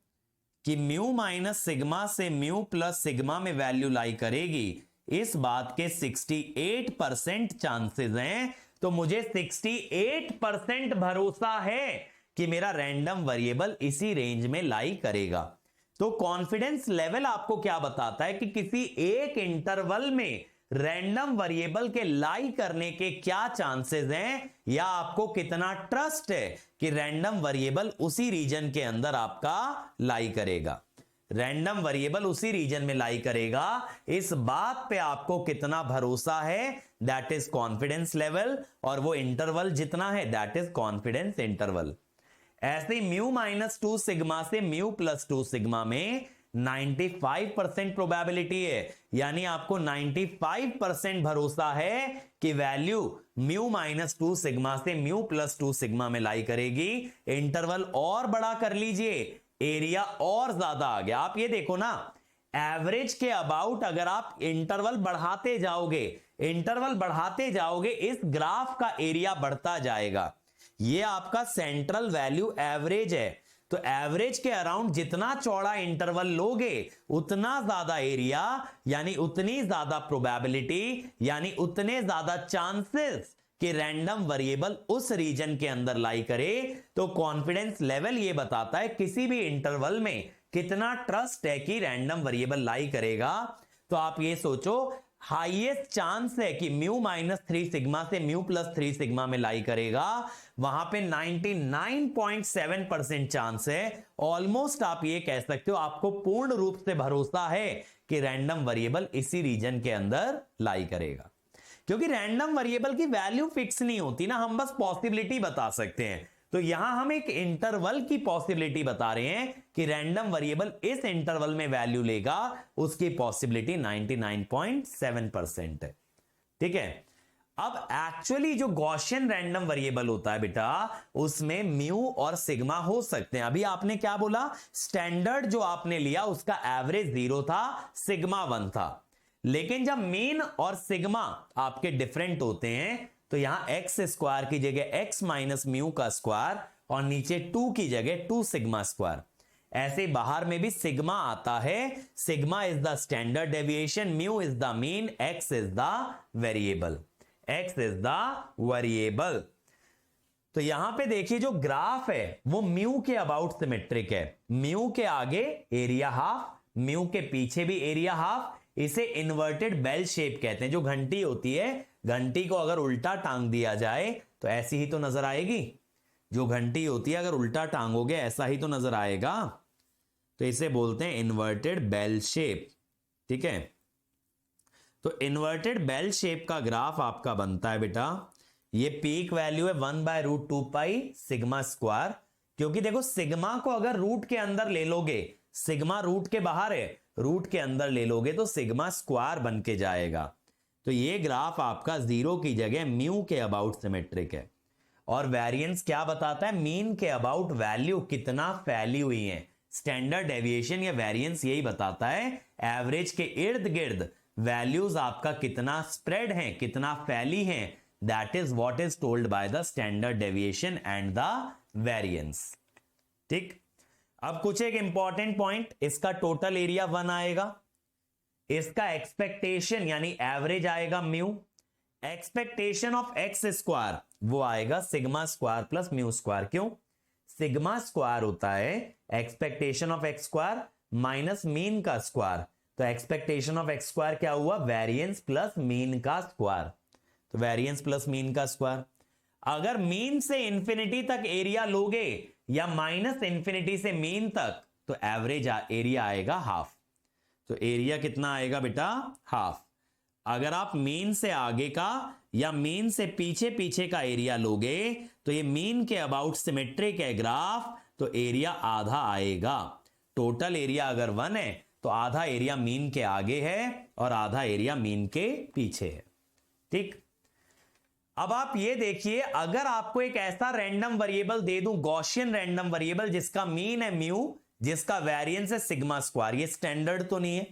Speaker 1: कि म्यू माइनस सिग्मा से म्यू प्लस सिग्मा में वैल्यू लाई करेगी, इस बात के 68% चांसेस हैं। तो मुझे 68% भरोसा है कि मेरा रैंडम वेरिएबल इसी रेंज में लाई करेगा। तो कॉन्फिडेंस लेवल आपको क्या बताता है कि किसी एक इंटरवल में रैंडम वेरिएबल के लाई करने के क्या चांसेस हैं, या आपको कितना ट्रस्ट है कि रैंडम वेरिएबल उसी रीजन के अंदर आपका लाई करेगा। रैंडम वेरिएबल उसी रीजन में लाई करेगा, इस बात पे आपको कितना भरोसा है, दैट इज कॉन्फिडेंस लेवल, और वो इंटरवल जितना है दैट इज कॉन्फिडेंस इंटरवल। ऐसे म्यू -2 सिग्मा से म्यू +2 सिग्मा में 95% प्रोबेबिलिटी है, यानी आपको 95% भरोसा है कि वैल्यू म्यू -2 सिग्मा से म्यू +2 सिग्मा में लाई करेगी। इंटरवल और बड़ा कर लीजिए, एरिया और ज्यादा आ गया। आप ये देखो ना, एवरेज के अबाउट अगर आप इंटरवल बढ़ाते जाओगे, इंटरवल बढ़ाते जाओगे, इस ग्राफ का एरिया बढ़ता जाएगा। ये आपका सेंट्रल वैल्यू एवरेज है, तो एवरेज के अराउंड जितना चौड़ा इंटरवल लोगे उतना ज्यादा एरिया, यानी उतनी ज्यादा प्रोबेबिलिटी, यानी उतने ज्यादा चांसेस कि रैंडम वेरिएबल उस रीजन के अंदर लाई करे। तो कॉन्फिडेंस लेवल ये बताता है किसी भी इंटरवल में कितना ट्रस्ट है कि रैंडम वेरिएबल लाई करेगा। तो आप ये सोचो, हाईएस्ट चांस है कि म्यू -3 सिग्मा से म्यू +3 सिग्मा में लाई करेगा, वहां पे 99.7% चांस है। ऑलमोस्ट आप ये कह सकते हो आपको पूर्ण रूप से भरोसा है कि रैंडम वेरिएबल इसी रीजन के अंदर लाई करेगा। क्योंकि रैंडम वेरिएबल की वैल्यू फिक्स नहीं होती ना, हम बस पॉसिबिलिटी बता सकते हैं। तो यहां हम एक इंटरवल की पॉसिबिलिटी बता रहे हैं कि रैंडम वेरिएबल इस इंटरवल में वैल्यू लेगा, उसकी पॉसिबिलिटी 99.7% है। ठीक है, अब एक्चुअली जो गॉसियन रैंडम वेरिएबल होता है बेटा, उसमें म्यू और सिग्मा हो सकते हैं। अभी आपने क्या बोला, स्टैंडर्ड जो आपने लिया उसका एवरेज 0 था, सिग्मा 1 था, लेकिन जब मीन और सिग्मा आपके डिफरेंट होते हैं तो यहां एक्स स्क्वायर की जगह एक्स माइनस म्यू का स्क्वायर और नीचे 2 की जगह 2 सिग्मा स्क्वायर। ऐसे बाहर में भी सिग्मा आता है, sigma is the standard deviation, mu is the mean, x is the variable, x is the variable. तो यहां पे देखिए जो ग्राफ है वो म्यू के अबाउट सिमेट्रिक है, म्यू के आगे एरिया हाफ, म्यू के पीछे भी एरिया हाफ। इसे इन्वर्टेड बेल शेप कहते हैं। जो घंटी होती है, घंटी को अगर उल्टा टांग दिया जाए तो ऐसी ही तो नजर आएगी। जो घंटी होती है अगर उल्टा टांगोगे ऐसा ही तो नजर आएगा, तो इसे बोलते हैं इन्वर्टेड बेल शेप। ठीक है, तो इन्वर्टेड बेल शेप का ग्राफ आपका बनता है बेटा, ये पीक वैल्यू है 1/√2 पाई सिग्मा स्क्वायर, क्योंकि देखो सिग्मा को अगर रूट के अंदर ले लोगे, सिग्मा रूट के बाहर है, रूट के अंदर ले लोगे तो सिग्मा स्क्वायर बन के जाएगा। तो ये ग्राफ आपका 0 की जगह म्यू के अबाउट सिमेट्रिक है। और वेरिएंस क्या बताता है, मीन के अबाउट वैल्यू कितना फैली हुई है। स्टैंडर्ड डेविएशन या वेरिएंस यही बताता है एवरेज के इर्द गिर्द वैल्यूज आपका कितना स्प्रेड है, कितना फैली है। That is what is told by the standard deviation and the variance. ठीक, अब कुछ एक इंपॉर्टेंट पॉइंट, इसका टोटल एरिया 1 आएगा, इसका एक्सपेक्टेशन यानी एवरेज आएगा mu, expectation of X square वो आएगा sigma square plus mu square. क्यों, सिग्मा स्क्वायर होता है expectation of X square minus mean का स्क्वायर। तो एक्सपेक्टेशन ऑफ एक्स स्क्वायर क्या हुआ, वेरिएंस प्लस मीन का स्क्वायर। तो वेरिएंस प्लस मीन का स्क्वायर। अगर मीन से इंफिनिटी तक एरिया लोगे या माइनस इंफिनिटी से मीन तक, तो एवरेज एरिया आएगा हाफ। तो एरिया कितना आएगा बेटा, हाफ। अगर आप मीन से आगे का या मीन से पीछे पीछे का एरिया लोगे तो ये मीन के अबाउट सिमेट्रिक है ग्राफ, तो एरिया आधा आएगा। टोटल एरिया अगर 1 है तो आधा एरिया मीन के आगे है और आधा एरिया मीन के पीछे है। ठीक, अब आप ये देखिए, अगर आपको एक ऐसा रैंडम वेरिएबल दे दूं, गॉसियन रैंडम वेरिएबल जिसका मीन है म्यू, जिसका वेरिएंस है सिग्मा स्क्वायर, ये स्टैंडर्ड तो नहीं है,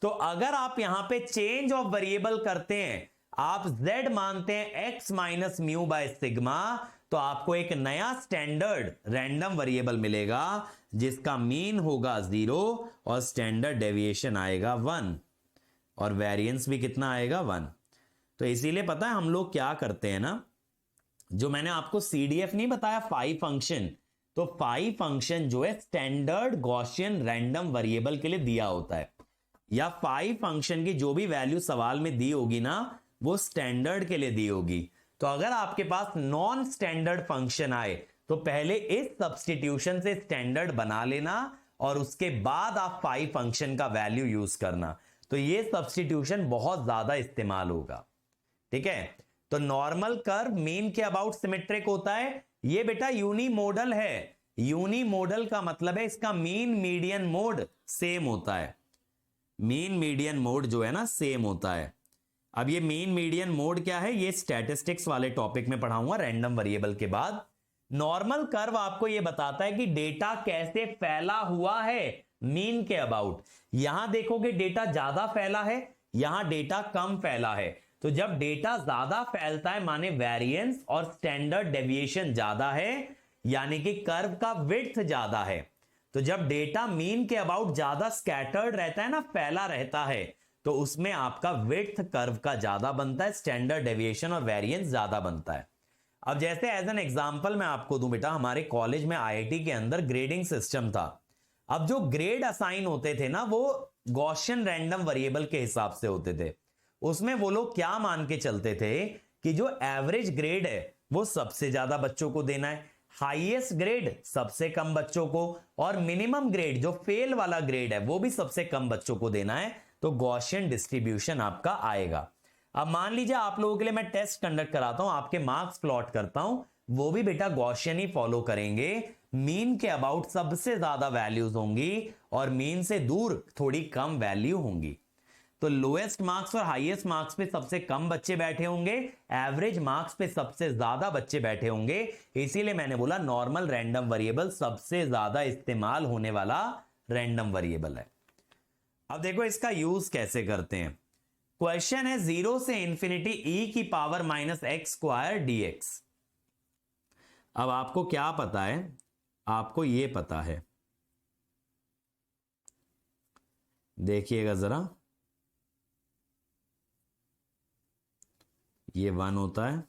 Speaker 1: तो अगर आप यहां पे चेंज ऑफ वेरिएबल करते हैं, आप z मानते हैं x minus mu by sigma, तो आपको एक नया स्टैंडर्ड रैंडम वेरिएबल मिलेगा जिसका मीन होगा 0 और स्टैंडर्ड डेविएशन आएगा 1 और वेरिएंस भी कितना आएगा 1। तो इसीलिए पता है हम लोग क्या करते हैं ना, जो मैंने आपको CDF नहीं बताया 5 फंक्शन, तो 5 फंक्शन जो है स्टैंडर्ड गॉसियन रैंडम वेरिएबल के लिए दिया होता है, या 5 फंक्शन की जो भी वैल्यू सवाल में दी होगी ना वो स्टैंडर्ड के लिए दी होगी। तो अगर आपके पास नॉन स्टैंडर्ड फंक्शन आए तो पहले इस सब्स्टिट्यूशन से स्टैंडर्ड बना लेना और उसके बाद आप 5 फंक्शन का वैल्यू यूज करना, तो ये सब्स्टिट्यूशन बहुत ज्यादा इस्तेमाल होगा। ठीक है, तो नॉर्मल कर्व मीन के अबाउट सिमेट्रिक होता है। ये बेटा यूनिमोडल है, यूनिमोडल का मतलब है इसका मीन मीडियन मोड सेम होता है। मीन मीडियन मोड जो है ना सेम होता है। अब ये मीन मीडियन मोड क्या है, ये स्टैटिस्टिक्स वाले टॉपिक में पढ़ाऊंगा रैंडम वेरिएबल के बाद। नॉर्मल कर्व आपको ये बताता है कि डेटा कैसे फैला हुआ है मीन के अबाउट। यहां देखोगे डेटा ज्यादा फैला है, यहां डेटा कम फैला है। तो जब डेटा ज्यादा फैलता है माने वेरिएंस और स्टैंडर्ड डेविएशन ज्यादा है, यानी कि कर्व का विड्थ ज्यादा है। तो जब डेटा मीन के अबाउट ज्यादा स्कैटर्ड रहता है ना, फैला रहता है, तो उसमें आपका विड्थ कर्व का ज्यादा बनता है, स्टैंडर्ड डेविएशन और वेरिएंस ज्यादा बनता है। अब जैसे एज एन एग्जांपल मैं आपको दूं बेटा, हमारे कॉलेज में IIT के अंदर ग्रेडिंग सिस्टम था। अब जो ग्रेड असाइन होते थे ना वो गॉसियन रैंडम वेरिएबल के हिसाब से होते थे। उसमें वो लोग क्या मान के चलते थे कि जो एवरेज ग्रेड है वो सबसे ज्यादा बच्चों को देना है, हाईएस्ट ग्रेड सबसे कम बच्चों को, और मिनिमम ग्रेड जो फेल वाला ग्रेड है वो भी सबसे कम बच्चों को देना है। तो गॉसियन डिस्ट्रीब्यूशन आपका आएगा। अब मान लीजिए आप लोगों के लिए मैं टेस्ट कंडक्ट कराता हूं, आपके मार्क्स प्लॉट करता हूं, वो भी बेटा गॉसियन ही फॉलो करेंगे। मीन के अबाउट सबसे ज्यादा वैल्यूज होंगी और मीन से दूर थोड़ी कम वैल्यू होंगी। तो लोएस्ट मार्क्स और हाईएस्ट मार्क्स पे सबसे कम बच्चे बैठे होंगे, एवरेज मार्क्स पे सबसे ज्यादा बच्चे बैठे होंगे। इसीलिए मैंने बोला नॉर्मल रैंडम वेरिएबल सबसे ज्यादा इस्तेमाल होने वाला रैंडम वेरिएबल है। अब देखो इसका यूज कैसे करते हैं। क्वेश्चन है 0 से इंफिनिटी e की power minus x square dx। अब आपको क्या पता है, आपको यह पता है, देखिएगा जरा, ये 1 होता है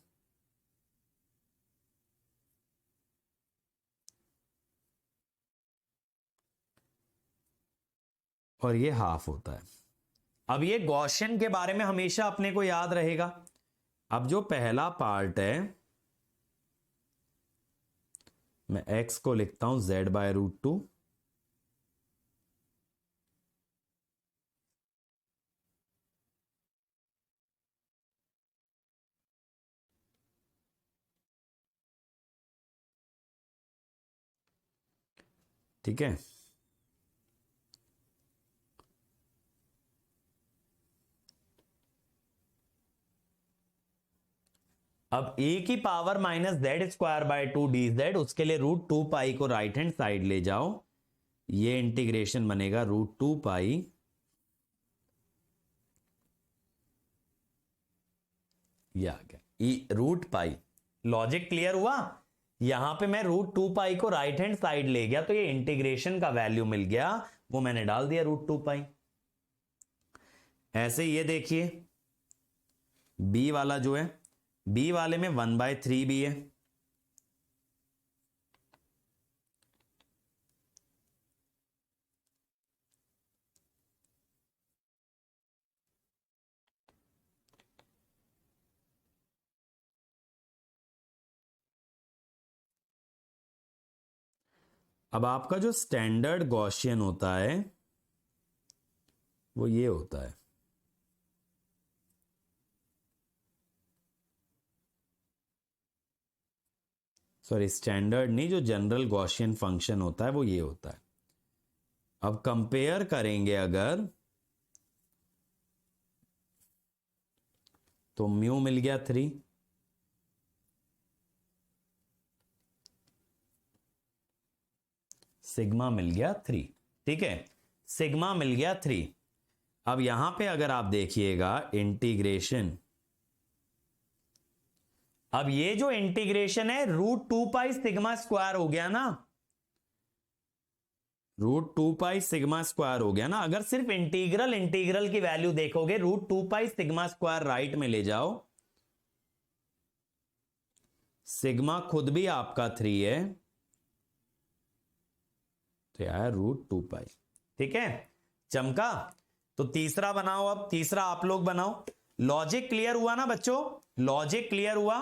Speaker 1: और ये हाफ होता है। अब ये गॉसियन के बारे में हमेशा अपने को याद रहेगा। अब जो पहला पार्ट है, मैं x को लिखता हूं z/√2, ठीक है। अब e की पावर माइनस z²/2 dz, उसके लिए √2π को राइट हैंड साइड ले जाओ, ये इंटीग्रेशन बनेगा √2π, ये आ गया e√π। लॉजिक क्लियर हुआ। यहां पे मैं √2π को राइट हैंड साइड ले गया तो ये इंटीग्रेशन का वैल्यू मिल गया, वो मैंने डाल दिया √2π। ऐसे ये देखिए b वाला जो है, b वाले में 1/3 भी है, अब आपका जो स्टैंडर्ड गॉसियन होता है वो ये होता है, सॉरी स्टैंडर्ड नहीं, जो जनरल गॉसियन फंक्शन होता है वो ये होता है। अब कंपेयर करेंगे अगर, तो म्यू मिल गया 3, सिग्मा मिल गया 3, ठीक है, सिग्मा मिल गया 3। अब यहां पे अगर आप देखिएगा इंटीग्रेशन, अब ये जो इंटीग्रेशन है √2π सिग्मा स्क्वायर हो गया ना, √2π सिग्मा स्क्वायर हो गया ना। अगर सिर्फ इंटीग्रल इंटीग्रल की वैल्यू देखोगे, √2π सिग्मा स्क्वायर राइट में ले जाओ, सिग्मा खुद भी आपका 3 है, तो यार √2π, ठीक है, चमका। तो तीसरा बनाओ, अब तीसरा आप लोग बनाओ। लॉजिक क्लियर हुआ ना बच्चों, लॉजिक क्लियर हुआ।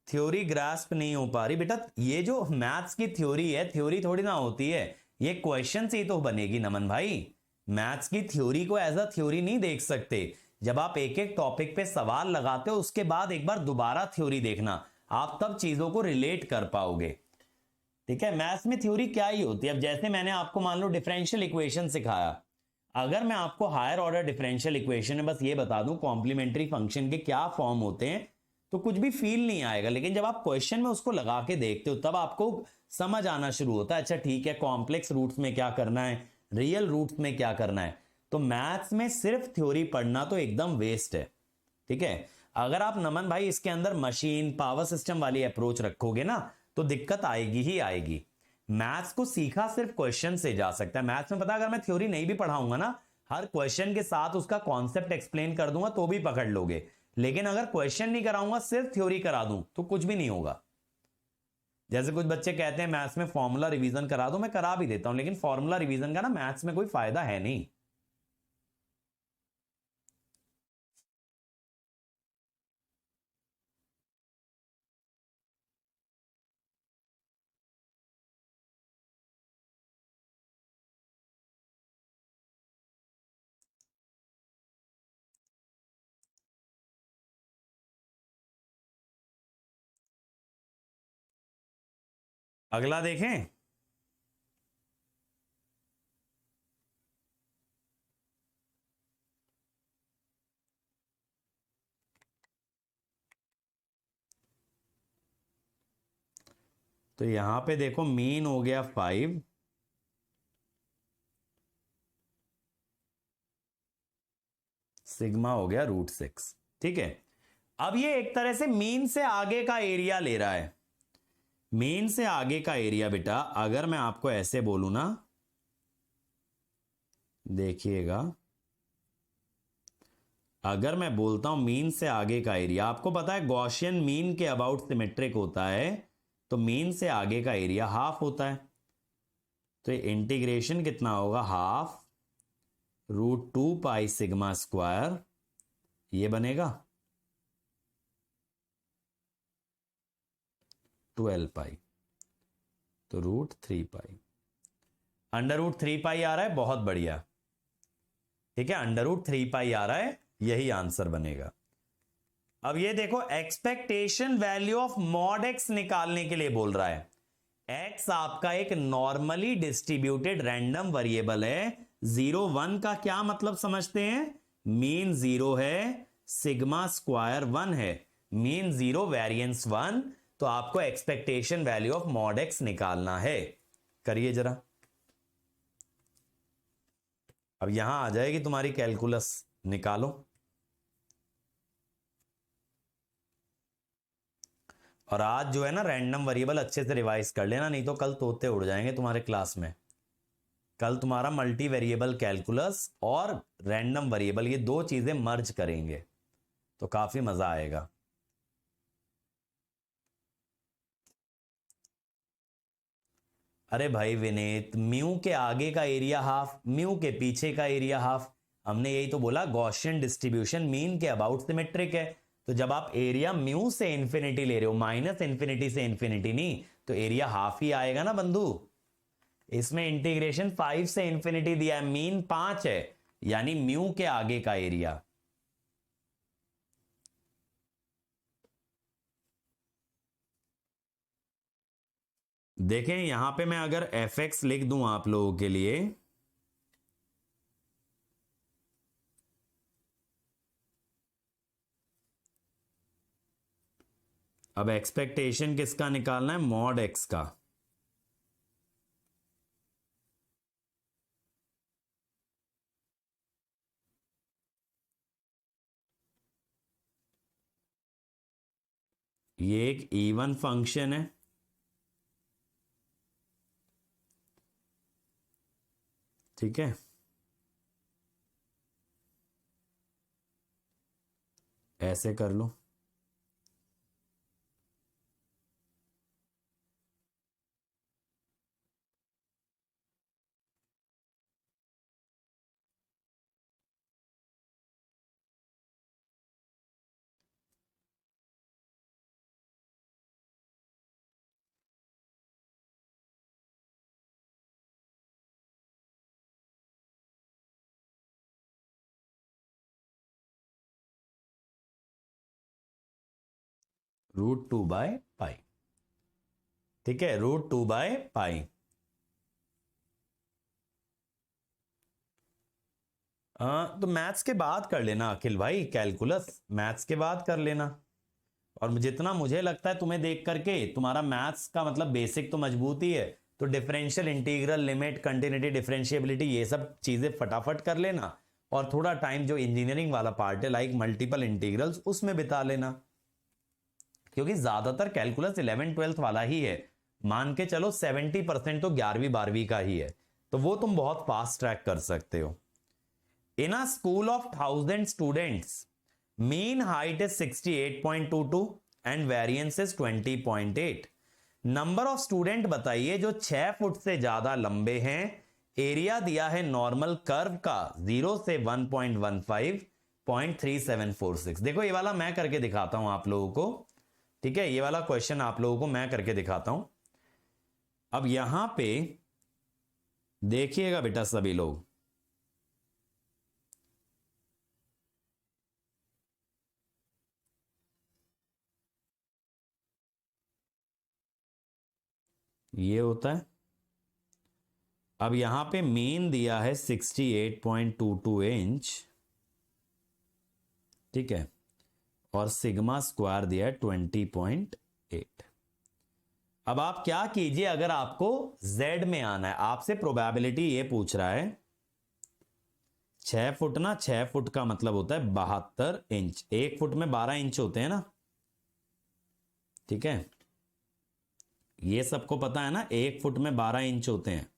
Speaker 1: थ्योरी ग्रास्प नहीं हो पा रही बेटा, ये जो मैथ्स की थ्योरी है, थ्योरी थोड़ी ना होती है, ये क्वेश्चन से ही तो बनेगी नमन भाई। मैथ्स की थ्योरी को एज अ थ्योरी नहीं देख सकते। जब आप एक एक टॉपिक पे सवाल लगाते हो उसके बाद एक बार दोबारा थ्योरी देखना, आप तब चीजों को रिलेट कर पाओगे, ठीक है। मैथ्स में थ्योरी क्या ही होती है। अब जैसे मैंने आपको मान लो डिफरेंशियल इक्वेशन सिखाया, अगर मैं आपको हायर ऑर्डर डिफरेंशियल इक्वेशन में बस ये बता दूं कॉम्प्लीमेंट्री फंक्शन के क्या फॉर्म होते हैं, तो कुछ भी फील नहीं आएगा। लेकिन जब आप क्वेश्चन में उसको लगा के देखते हो तब आपको समझ आना शुरू होता है, अच्छा ठीक है कॉम्प्लेक्स रूट्स में क्या करना है, रियल रूट्स में क्या करना है। तो मैथ्स में सिर्फ थ्योरी पढ़ना तो एकदम वेस्ट है, ठीक है। अगर आप नमन भाई इसके अंदर मशीन पावर सिस्टम वाली अप्रोच रखोगे ना तो दिक्कत आएगी ही आएगी। मैथ्स को सीखा सिर्फ क्वेश्चन से जा सकता है। मैथ्स में पता अगर मैं थ्योरी नहीं भी पढ़ाऊंगा ना, हर क्वेश्चन के साथ उसका कॉन्सेप्ट एक्सप्लेन कर दूंगा तो भी पकड़ लोगे। लेकिन अगर क्वेश्चन नहीं कराऊंगा सिर्फ थ्योरी करा दूं तो कुछ भी नहीं होगा। जैसे कुछ बच्चे कहते हैं मैथ्स में फॉर्मूला रिवीजन करा दो, मैं करा भी देता हूं, लेकिन फॉर्मूला रिवीजन का ना मैथ्स में कोई फायदा है नहीं। अगला देखें। तो यहां पे देखो मीन हो गया 5, सिग्मा हो गया √6। ठीक है, अब ये एक तरह से मीन से आगे का एरिया ले रहा है। मीन से आगे का एरिया बेटा, अगर मैं आपको ऐसे बोलूं ना, देखिएगा, अगर मैं बोलता हूं मीन से आगे का एरिया, आपको पता है गॉसियन मीन के अबाउट सिमेट्रिक होता है, तो मीन से आगे का एरिया हाफ होता है। तो इंटीग्रेशन कितना होगा, हाफ √2 पाई सिग्मा स्क्वायर, ये बनेगा 12 पाई, तो √3 पाई। √3 पाई आ रहा है, बहुत बढ़िया। ठीक है, √3 पाई आ रहा है, यही आंसर बनेगा। अब ये देखो, expectation value of mod x निकालने के लिए बोल रहा है। एक्स आपका एक नॉर्मली डिस्ट्रीब्यूटेड रैंडम वेरिएबल है। 0 1 का क्या मतलब समझते हैं? मीन 0 है, सिग्मा स्क्वायर 1 है, मीन 0, वेरिएंस 1। तो आपको expectation value of mod x निकालना है। करिए जरा। अब यहां आ जाएगी तुम्हारी कैलकुलस, निकालो। और आज जो है ना, रैंडम वेरिएबल अच्छे से रिवाइज कर लेना, नहीं तो कल तोते उड़ जाएंगे तुम्हारे क्लास में। कल तुम्हारा मल्टी वेरिएबल कैलकुलस और रैंडम वेरिएबल, ये दो चीजें मर्ज करेंगे, तो काफी मजा आएगा। अरे भाई विनीत, म्यू के आगे का एरिया हाफ, म्यू के पीछे का एरिया हाफ। हमने यही तो बोला, गॉसियन डिस्ट्रीब्यूशन मीन के अबाउट सिमेट्रिक है। तो जब आप एरिया म्यू से इंफिनिटी ले रहे हो, माइनस इंफिनिटी से इंफिनिटी नहीं, तो एरिया हाफ ही आएगा ना बंधु। इसमें इंटीग्रेशन 5 से इंफिनिटी दिया है, मीन 5 है, यानी म्यू के आगे का एरिया। देखें यहां पे मैं अगर एफ एक्स लिख दूं आप लोगों के लिए, अब एक्सपेक्टेशन किसका निकालना है? मॉड एक्स का। ये एक इवन फंक्शन है, ठीक है, ऐसे कर लो। √2/π, ठीक है, √2/π। तो मैथ्स के बाद कर लेना अखिल भाई, कैलकुलस मैथ्स के बाद कर लेना। और जितना मुझे लगता है तुम्हें देख करके, तुम्हारा मैथ्स का मतलब बेसिक तो मजबूत ही है, तो differential, integral, limit, continuity, differentiability, ये सब चीजें फटाफट कर लेना। और थोड़ा टाइम जो इंजीनियरिंग वाला पार्ट है, लाइक मल्टीपल इंटीग्रल्स, उसमें बिता लेना, क्योंकि ज्यादातर कैलकुलस 11th 12th वाला ही है। मान के चलो 70% तो 11वीं 12वीं का ही है, तो वो तुम बहुत फास्ट ट्रैक कर सकते हो। In a school of 1000 students, mean height is 68.22 and variance is 20.8। Number of student बताइए जो 6 फुट से ज्यादा लंबे हैं। एरिया दिया है नॉर्मल कर्व का 0 से 1.15, 0.3746। देखो ये वाला मैं करके दिखाता हूं आप लोगों को, ठीक है, ये वाला क्वेश्चन आप लोगों को मैं करके दिखाता हूं। अब यहां पे देखिएगा बेटा सभी लोग, ये होता है। अब यहां पे मीन दिया है 68.22 इंच, ठीक है, और सिग्मा स्क्वायर दिया है 20.8। अब आप क्या कीजिए, अगर आपको Z में आना है, आपसे प्रोबेबिलिटी ये पूछ रहा है 6 फुट ना, 6 फुट का मतलब होता है 72 इंच, 1 फुट में 12 इंच होते हैं ना, ठीक है, ये सबको पता है ना, 1 फुट में 12 इंच होते हैं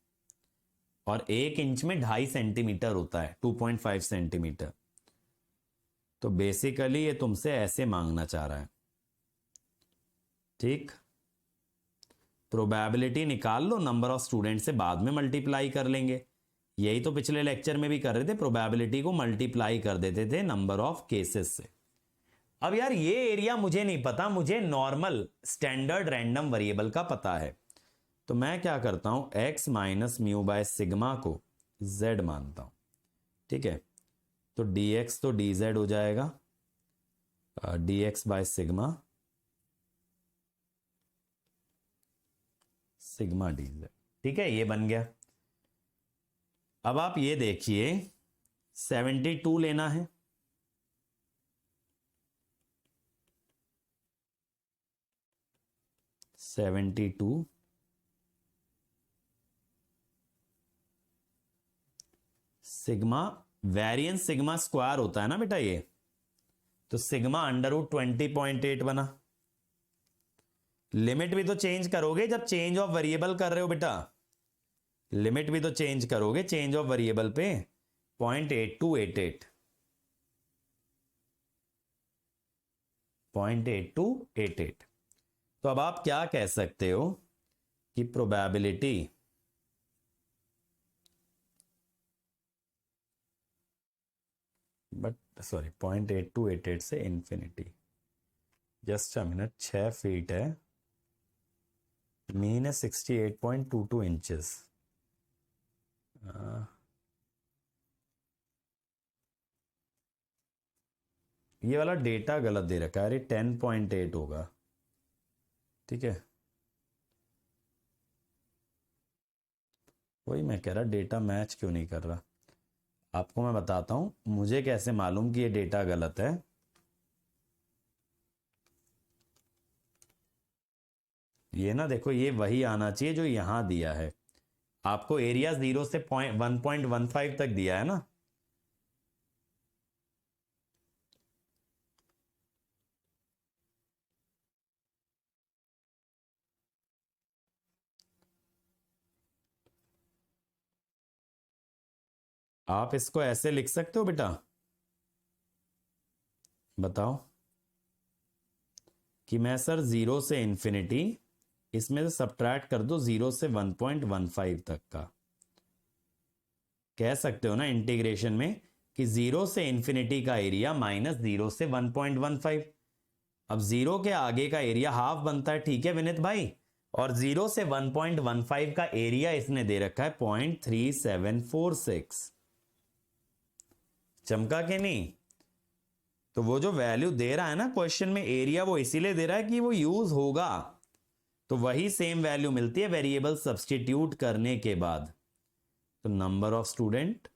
Speaker 1: और 1 इंच में 2.5 सेंटीमीटर होता है, 2.5 सेंटीमीटर। तो बेसिकली ये तुमसे ऐसे मांगना चाह रहा है, ठीक। प्रोबेबिलिटी निकाल लो, नंबर ऑफ स्टूडेंट से बाद में मल्टीप्लाई कर लेंगे, यही तो पिछले लेक्चर में भी कर रहे थे, प्रोबेबिलिटी को मल्टीप्लाई कर देते थे नंबर ऑफ केसेस से। अब यार ये एरिया मुझे नहीं पता, मुझे नॉर्मल स्टैंडर्ड रैंडम वेरिएबल का पता है, तो मैं क्या करता हूं, x minus mu by sigma को z मानता हूं, ठीक है। तो dx तो dz हो जाएगा, dx by sigma, sigma dz, ठीक है, ये बन गया। अब आप ये देखिए 72 लेना है, सिग्मा वेरिएंस सिग्मा स्क्वायर होता है ना बेटा ये, तो सिग्मा √20.8 बना। लिमिट भी तो चेंज करोगे जब चेंज ऑफ वेरिएबल कर रहे हो बेटा, लिमिट भी तो चेंज करोगे चेंज ऑफ वेरिएबल पे, 0.8288, 0.8288। तो अब आप क्या कह सकते हो कि प्रोबेबिलिटी बट सॉरी 0.8288 से infinity, just a minute, 6 feet है, मीन है 68.22 इंचेस, ये वाला डेटा गलत दे रखा है, अरे 10.8 होगा, ठीक है, वही मैं कह रहा, डेटा मैच क्यों नहीं कर रहा। आपको मैं बताता हूं मुझे कैसे मालूम कि ये डेटा गलत है। ये ना देखो, ये वही आना चाहिए जो यहां दिया है, आपको एरिया 0 से 1.15 तक दिया है ना, आप इसको ऐसे लिख सकते हो बेटा, बताओ कि मैं सर 0 से इंफिनिटी, इसमें से सब्ट्रैक्ट कर दो 0 से 1.15 तक का, कह सकते हो ना इंटीग्रेशन में कि 0 से इंफिनिटी का एरिया माइनस 0 से 1.15। अब 0 के आगे का एरिया हाफ बनता है, ठीक है विनीत भाई, और 0 से 1.15 का एरिया इसने दे रखा है 0.3746, चमका के नहीं। तो वो जो वैल्यू दे रहा है ना क्वेश्चन में एरिया, वो इसीलिए दे रहा है कि वो यूज होगा, तो वही सेम वैल्यू मिलती है वेरिएबल सब्सटीट्यूट करने के बाद। तो नंबर ऑफ स्टूडेंट,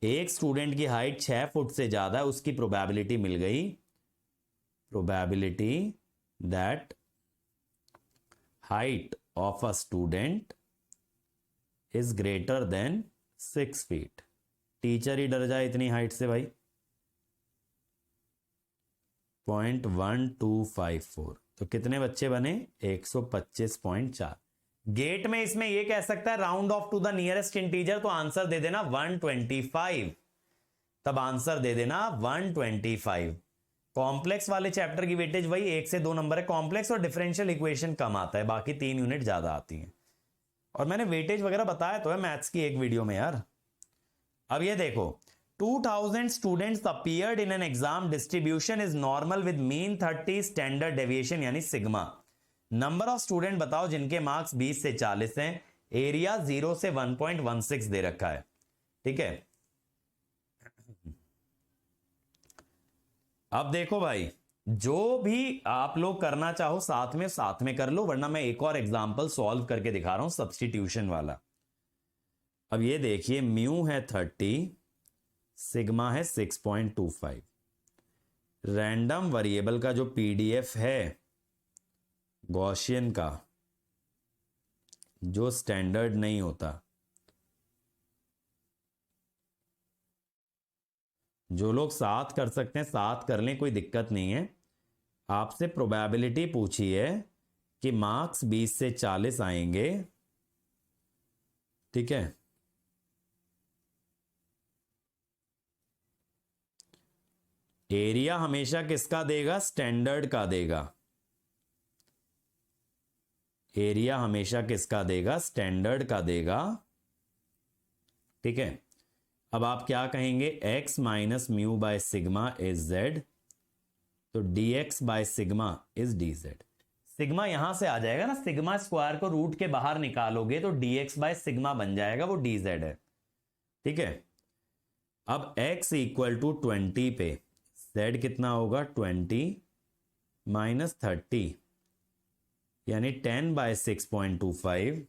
Speaker 1: एक स्टूडेंट की हाइट 6 फुट से ज्यादा है, उसकी प्रोबेबिलिटी मिल गई, probability that height of a student is greater than 6 feet. Teacher ही डर जाए इतनी हाइट से भाई, 0.1254, तो कितने बच्चे बने, 125.4। गेट में इसमें ये कह सकता है round off to the nearest integer, तो आंसर दे देना 125, तब आंसर दे देना 125। कॉम्प्लेक्स वाले चैप्टर की वेटेज वही 1 से 2 नंबर है, कॉम्प्लेक्स और डिफरेंशियल इक्वेशन कम आता है, बाकी 3 यूनिट ज्यादा आती हैं, और मैंने वेटेज वगैरह बताया तो है मैथ्स की एक वीडियो में यार। अब ये देखो 2000 students appeared in an exam, distribution is normal with mean 30 standard deviation यानी सिग्मा। नंबर ऑफ स्टूडेंट बताओ जिनके मार्क्स 20 से 40 हैं, एरिया 0 से 1.16 दे रखा है, ठीक है। अब देखो भाई जो भी आप लोग करना चाहो साथ में कर लो, वरना मैं एक और एग्जांपल सॉल्व करके दिखा रहा हूं सब्स्टिट्यूशन वाला। अब ये देखिए, म्यू है 30, सिग्मा है 6.25। रैंडम वेरिएबल का जो पीडीएफ है गॉसियन का, जो स्टैंडर्ड नहीं होता, जो लोग साथ कर सकते हैं साथ कर लें, कोई दिक्कत नहीं है। आपसे प्रोबेबिलिटी पूछी है कि मार्क्स 20 से 40 आएंगे, ठीक है। एरिया हमेशा किसका देगा? स्टैंडर्ड का देगा। एरिया हमेशा किसका देगा? स्टैंडर्ड का देगा, ठीक है। अब आप क्या कहेंगे? x minus mu by sigma is z, तो dx by sigma is dz। Sigma यहां से आ जाएगा ना, सिग्मा स्क्वायर को रूट के बाहर निकालोगे तो dx बाय सिग्मा बन जाएगा, वो dz है, ठीक है। अब x इक्वल टू 20 पे z कितना होगा? 20 माइनस 30 यानी 10 बाय 6.25,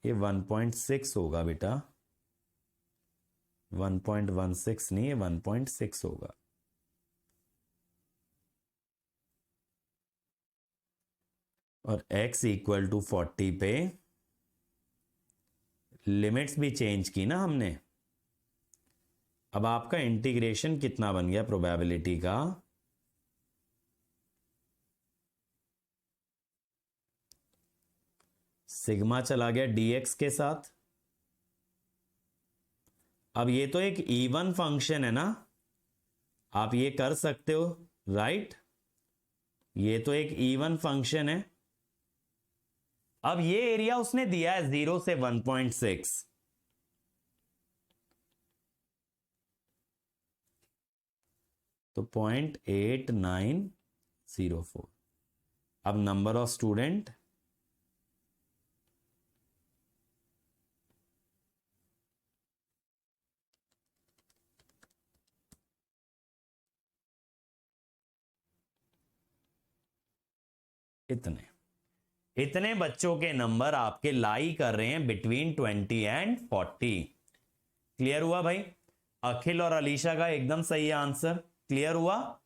Speaker 1: ये 1.6 होगा बेटा, 1.16 नहीं, ये 1.6 होगा। और x इक्वल टू 40 पे लिमिट्स भी चेंज की ना हमने। अब आपका इंटीग्रेशन कितना बन गया प्रोबेबिलिटी का? सिग्मा चला गया dx के साथ। अब ये तो एक इवन फंक्शन है ना, आप ये कर सकते हो, राइट? ये तो एक इवन फंक्शन है। अब ये एरिया उसने दिया है 0 से 1.6, तो 0.8904। अब नंबर ऑफ स्टूडेंट, इतने बच्चों के नंबर आपके लाई कर रहे हैं बिटवीन 20 एंड 40। क्लियर हुआ भाई? अखिल और अलीशा का एकदम सही आंसर। क्लियर हुआ?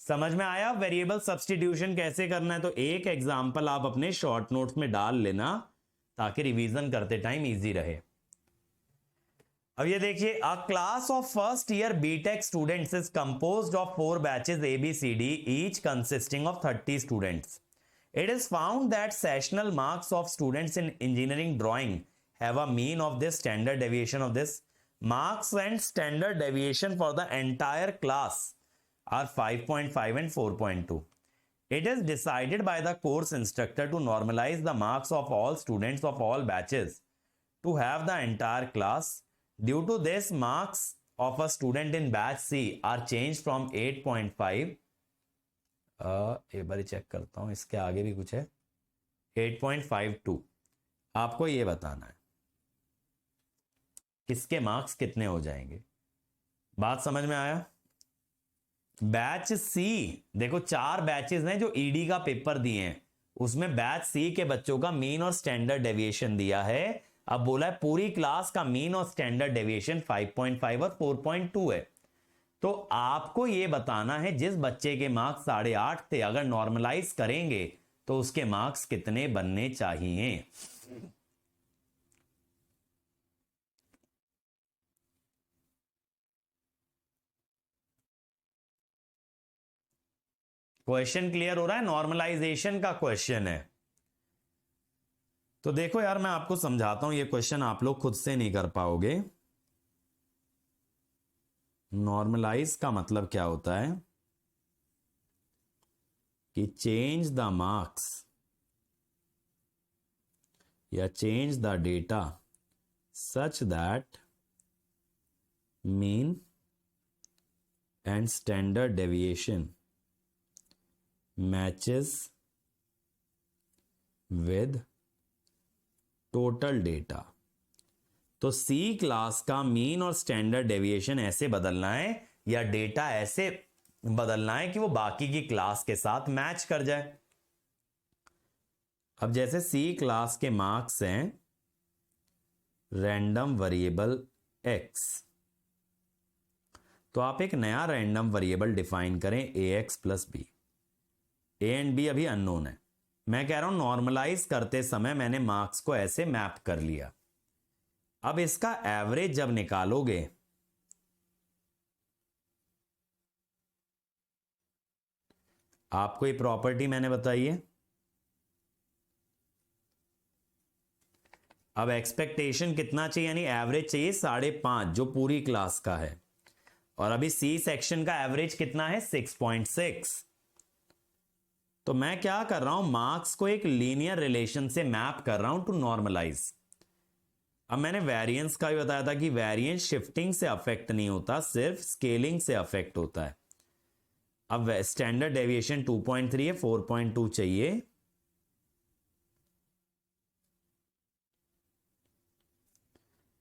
Speaker 1: समझ में आया वेरिएबल सब्स्टिट्यूशन कैसे करना है? तो एक एग्जांपल आप अपने शॉर्ट नोट्स में डाल लेना ताकि रिवीजन करते टाइम इजी रहे। अब ये देखिए, a class of first year BTech students is composed of 4 batches ABCD, each consisting of 30 students. It is found that sessional marks of students in engineering drawing have a mean of this standard deviation of this. Marks and standard deviation for the entire class are 5.5 and 4.2. It is decided by the course instructor to normalize the marks of all students of all batches to have the entire class. Due to this, marks of a student in batch C are changed from 8.5, एक बार check करता हूं, इसके आगे भी कुछ है, 8.52। आपको ये बताना है किसके मार्क्स कितने हो जाएंगे। बात समझ में आया? बैच सी, देखो 4 बैचेस हैं जो ईडी का पेपर दिए हैं, उसमें बैच सी के बच्चों का मीन और स्टैंडर्ड डेविएशन दिया है। अब बोला है पूरी क्लास का मीन और स्टैंडर्ड डेविएशन 5.5 और 4.2 है। तो आपको यह बताना है जिस बच्चे के मार्क्स 8.5 थे, अगर नॉर्मलाइज करेंगे तो उसके मार्क्स कितने बनने चाहिए। क्वेश्चन क्लियर हो रहा है? नॉर्मलाइजेशन का क्वेश्चन है। तो देखो यार, मैं आपको समझाता हूं, ये क्वेश्चन आप लोग खुद से नहीं कर पाओगे। नॉर्मलाइज का मतलब क्या होता है कि चेंज द मार्क्स या change the data such that mean and standard deviation matches with total data. तो सी क्लास का मीन और स्टैंडर्ड डेविएशन ऐसे बदलना है या डेटा ऐसे बदलना है कि वो बाकी की क्लास के साथ मैच कर जाए। अब जैसे सी क्लास के मार्क्स हैं रैंडम वेरिएबल एक्स, तो आप एक नया रैंडम वेरिएबल डिफाइन करें A X plus B. A and B अभी अननोन है। मैं कह रहा हूं नॉर्मलाइज करते समय मैंने मार्क्स को ऐसे मैप कर लिया। अब इसका एवरेज जब निकालोगे आपको ये प्रॉपर्टी मैंने बताई है। अब एक्सपेक्टेशन कितना चाहिए, यानी एवरेज चाहिए 5.5 जो पूरी क्लास का है, और अभी सी सेक्शन का एवरेज कितना है 6.6। तो मैं क्या कर रहा हूं, मार्क्स को एक लीनियर रिलेशन से मैप कर रहा हूं टू नॉर्मलाइज। अब मैंने वेरिएंस का भी बताया था कि वेरिएंस शिफ्टिंग से अफेक्ट नहीं होता, सिर्फ स्केलिंग से अफेक्ट होता है। अब स्टैंडर्ड डेविएशन 2.3 है, 4.2 चाहिए।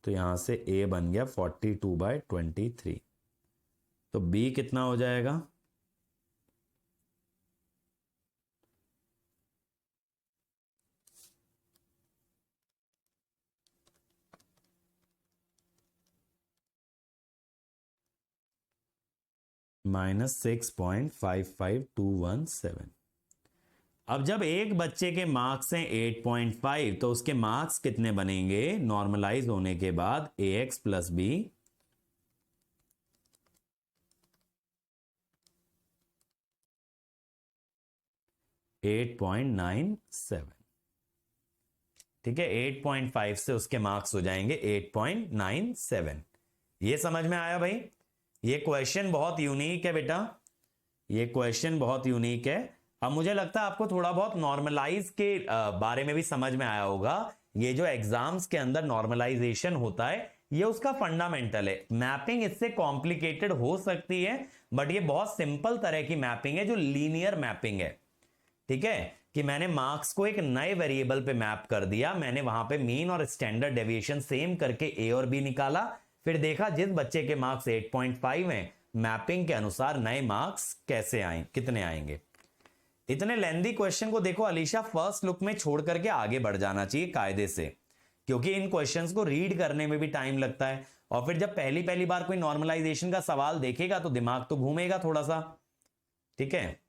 Speaker 1: तो यहां से ए बन गया 42/23। तो बी कितना हो जाएगा, -6.55217। अब जब एक बच्चे के मार्क्स हैं 8.5 तो उसके मार्क्स कितने बनेंगे नॉर्मलाइज होने के बाद, ए एक्स प्लस बी 8.97। ठीक है, 8.5 से उसके मार्क्स हो जाएंगे 8.97। ये समझ में आया भाई। ये क्वेश्चन बहुत यूनिक है बेटा, ये क्वेश्चन बहुत यूनिक है। अब मुझे लगता है आपको थोड़ा बहुत नॉर्मलाइज के बारे में भी समझ में आया होगा। ये जो एग्जाम्स के अंदर नॉर्मलाइजेशन होता है ये उसका फंडामेंटल है। मैपिंग इससे कॉम्प्लिकेटेड हो सकती है बट ये बहुत सिंपल तरह की मैपिंग है जो लीनियर मैपिंग है। ठीक है, कि मैंने मार्क्स को एक नए वेरिएबल पे मैप कर दिया, मैंने वहां पे मीन और स्टैंडर्ड डेविएशन सेम करके ए और बी निकाला, फिर देखा जिस बच्चे के मार्क्स 8.5 हैं मैपिंग के अनुसार नए मार्क्स कैसे आए, कितने आएंगे। इतने लेंदी क्वेश्चन को देखो अलीशा फर्स्ट लुक में छोड़ करके आगे बढ़ जाना चाहिए कायदे से, क्योंकि इन क्वेश्चंस को रीड करने में भी टाइम लगता है और फिर जब पहली पहली बार कोई नॉर्मलाइजेशन का सवाल देखेगा तो दिमाग तो घूमेगा थोड़ा सा। ठीक है,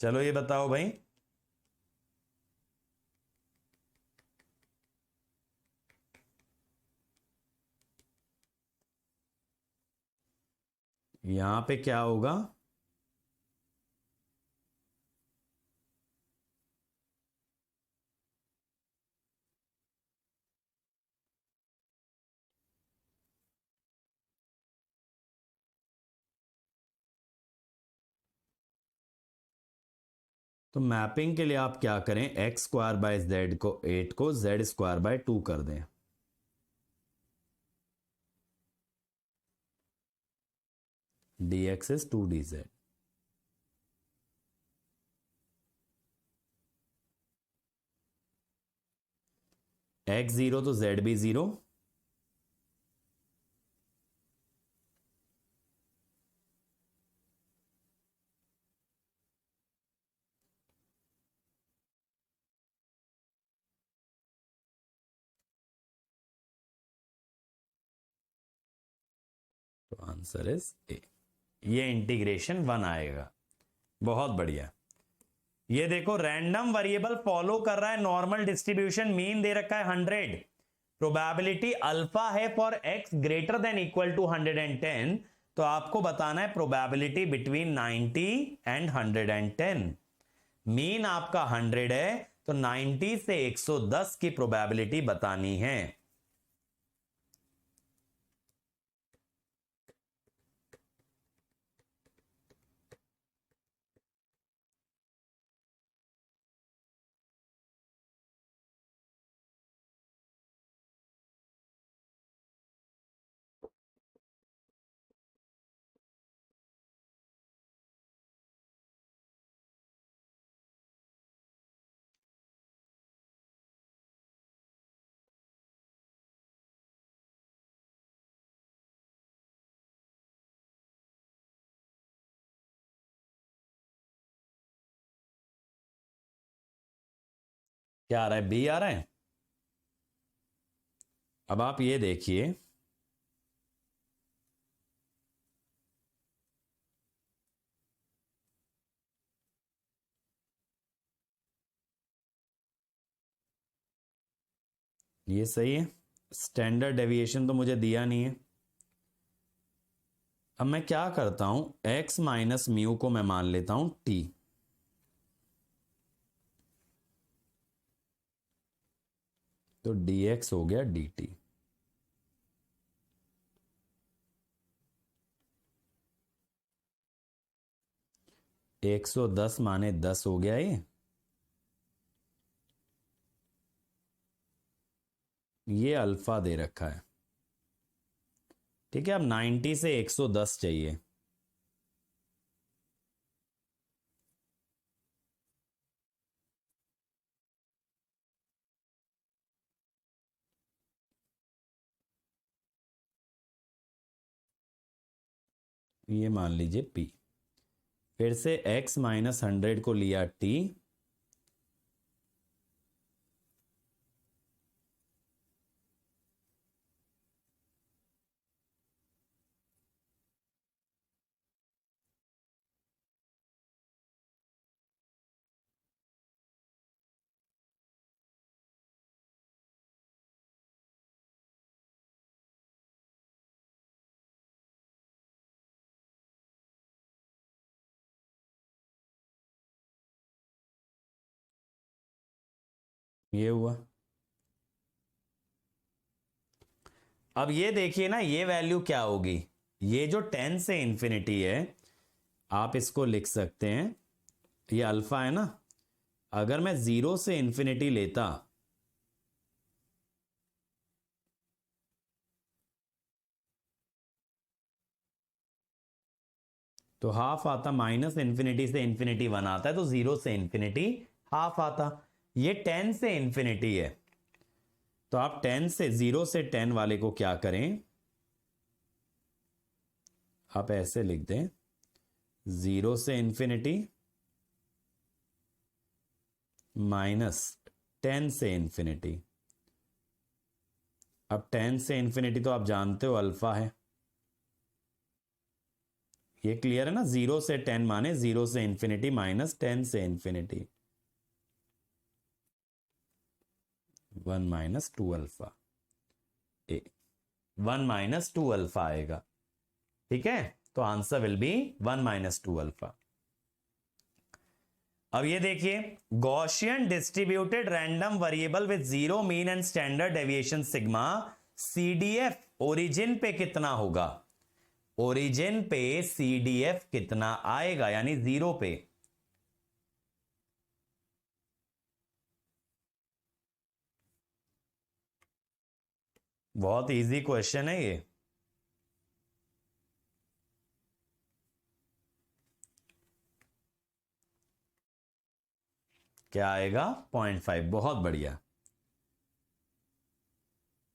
Speaker 1: चलो ये बताओ भाई, यहां पे क्या होगा, तो मैपिंग के लिए आप क्या करें, एक्स स्क्वायर बाय जेड को 8 को जेड स्क्वायर बाय 2 कर दें। dx is 2dz। x 0 तो z भी 0। तो आंसर इज ए। ये इंटीग्रेशन 1 आएगा। बहुत बढ़िया। ये देखो रैंडम वेरिएबल फॉलो कर रहा है नॉर्मल डिस्ट्रीब्यूशन, मीन दे रखा है 100, प्रोबेबिलिटी अल्फा है for x greater than equal to 110। तो आपको बताना है प्रोबेबिलिटी बिटवीन 90 एंड 110। मीन आपका 100 है तो 90 से 110 की प्रोबेबिलिटी बतानी है। क्या आ रहा है? बी आ रहा है। अब आप ये देखिए, ये सही है। स्टैंडर्ड डेविएशन तो मुझे दिया नहीं है। अब मैं क्या करता हूं, x माइनस म्यू को मैं मान लेता हूं t। तो dx हो गया dt। 110 माने 10 हो गया ये अल्फा दे रखा है। ठीक है, अब 90 से 110 चाहिए। ये मान लीजिए p। फिर से x माइनस 100 को लिया t। ये हुआ। अब ये देखिए ना, ये वैल्यू क्या होगी? ये जो 10 से इंफिनिटी है, आप इसको लिख सकते हैं, ये अल्फा है ना। अगर मैं 0 से इंफिनिटी लेता तो हाफ आता। माइनस इंफिनिटी से इंफिनिटी 1 आता है, तो 0 से इंफिनिटी हाफ आता। ये 10 से इंफिनिटी है, तो आप 10 से 0 से 10 वाले को क्या करें, आप ऐसे लिख दें, 0 से इंफिनिटी माइनस 10 से इंफिनिटी। अब 10 से इंफिनिटी तो आप जानते हो अल्फा है। ये क्लियर है ना? 0 से 10 माने 0 से इंफिनिटी माइनस 10 से इंफिनिटी, 1 माइनस 2 अल्फा। ए 1 माइनस 2 अल्फा आएगा। ठीक है, तो answer will be 1 minus 2 alpha. अब ये देखिए, Gaussian distributed random variable with zero mean and standard deviation sigma, CDF origin पे कितना होगा? ओरिजिन पे सीडीएफ कितना आएगा, यानी 0 पे? बहुत इजी क्वेश्चन है ये। क्या आएगा? 0.5। बहुत बढ़िया।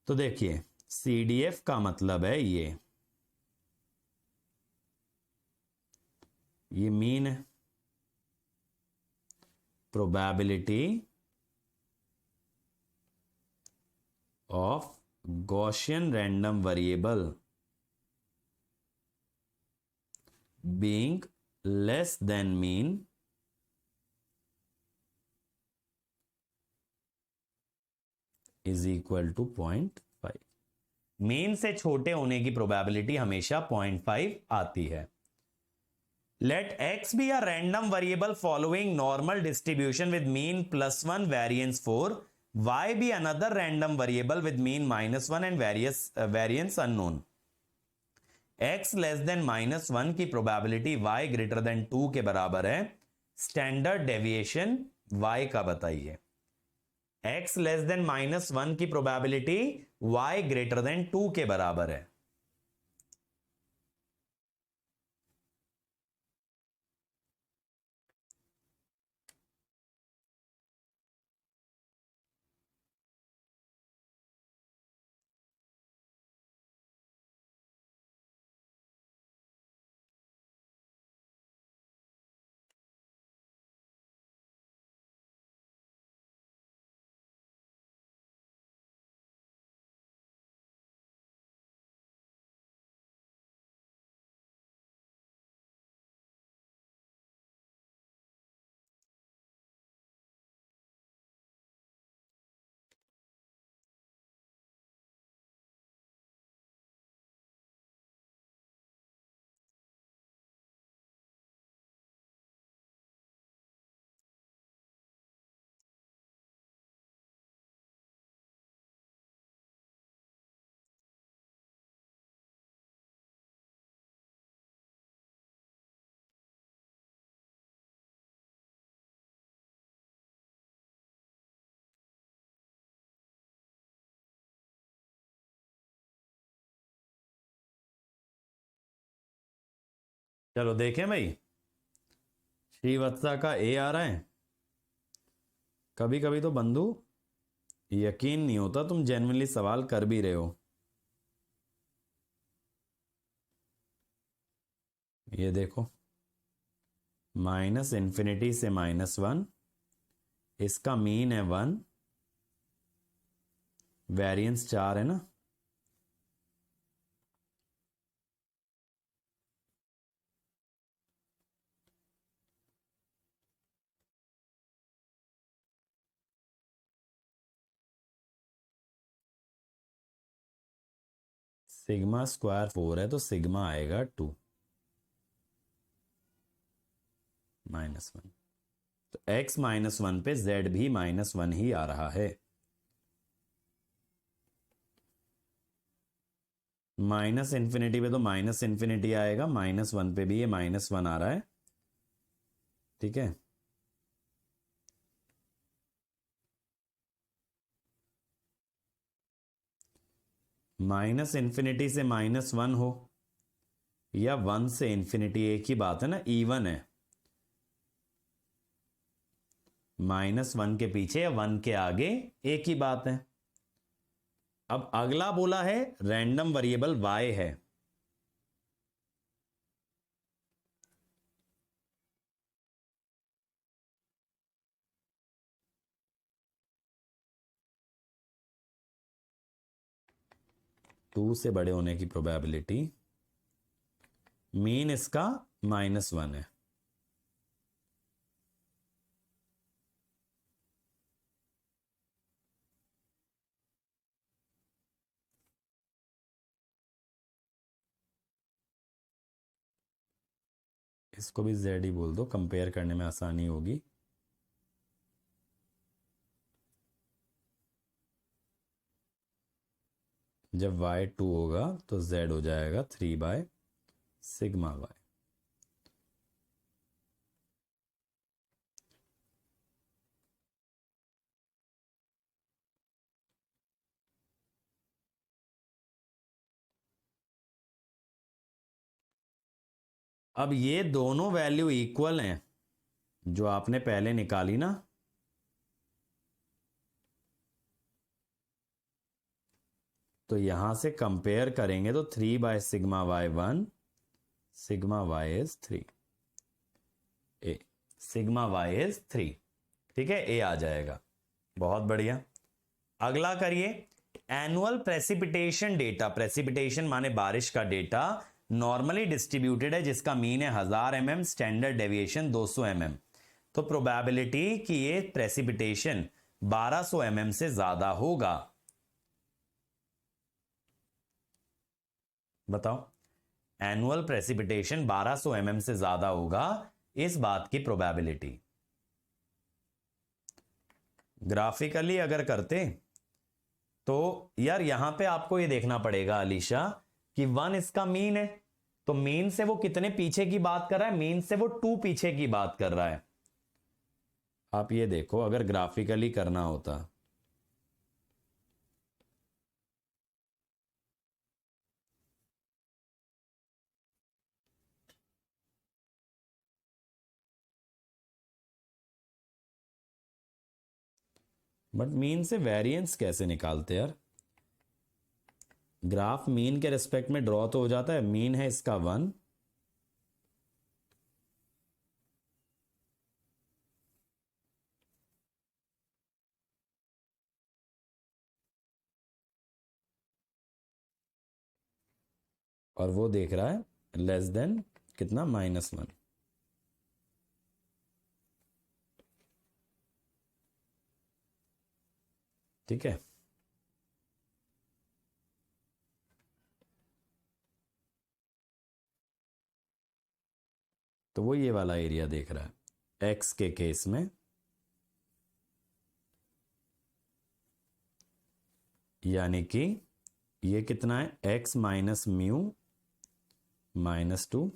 Speaker 1: तो देखिए, सीडीएफ का मतलब है ये मीन है। Probability of Gaussian random variable being less than mean is equal to 0.5। Mean से छोटे होने की प्रोबेबिलिटी हमेशा 0.5 आती है। Let x be a random variable following normal distribution with mean +1 variance 4, y be another random variable with mean -1 and variance unknown. x less than -1 की probability y greater then 2 के बराबर है। स्टैंडर्ड डेविएशन y का बताइए। x less than -1 की probability y greater then 2 के बराबर है। चलो देखें भाई, श्रीवत्सा का ए आ रहा है। कभी कभी तो बंधु यकीन नहीं होता तुम जेन्युइनली सवाल कर भी रहे हो। ये देखो, माइनस इन्फिनिटी से -1, इसका मीन है 1, वेरिएंस 4 है ना। सिग्मा स्क्वायर 4 है तो सिग्मा आएगा 2 -1। तो x -1 पे z भी -1 ही आ रहा है। माइनस इन्फिनिटी पे तो माइनस इन्फिनिटी आएगा, -1 पे भी ये -1 आ रहा है। ठीक है, माइनस इन्फिनिटी से -1 हो या 1 से इन्फिनिटी, एक ही बात है ना, इवन है। -1 के पीछे या 1 के आगे एक ही बात है। अब अगला बोला है रैंडम वेरिएबल y है। टू से बड़े होने की प्रोबेबिलिटी, मीन इसका -1 है। इसको भी z ही बोल दो, कंपेयर करने में आसानी होगी। जब y 2 होगा तो z हो जाएगा 3/σy। अब ये दोनों वैल्यू इक्वल हैं जो आपने पहले निकाली ना, तो यहां से कंपेयर करेंगे तो 3/σy1, sigma y is 3, A sigma y is 3। ठीक है, ए आ जाएगा। बहुत बढ़िया। अगला करिए, एनुअल प्रेसिपिटेशन डेटा। प्रेसिपिटेशन माने बारिश का डेटा नॉर्मली डिस्ट्रीब्यूटेड है जिसका मीन है 1000 mm, स्टैंडर्ड डेविएशन 200 mm। तो प्रोबेबिलिटी कि ये प्रेसिपिटेशन 1200 mm से ज्यादा होगा। बताओ, एनुअल प्रेसिपिटेशन 1200 mm से ज्यादा होगा, इस बात की प्रोबेबिलिटी। ग्राफिकली अगर करते तो यार यहां पे आपको ये देखना पड़ेगा अलीशा कि 1 इसका मीन है, तो मीन से वो कितने पीछे की बात कर रहा है? मीन से वो 2 पीछे की बात कर रहा है। आप ये देखो, अगर ग्राफिकली करना होता बट मीन से वेरिएंस कैसे निकालते यार? ग्राफ मीन के रिस्पेक्ट में ड्रॉ तो हो जाता है, मीन है इसका 1, और वो देख रहा है लेस देन कितना, -1। ठीक है, तो वो ये वाला एरिया देख रहा है एक्स के केस में, यानी कि ये कितना है, x माइनस म्यू -2,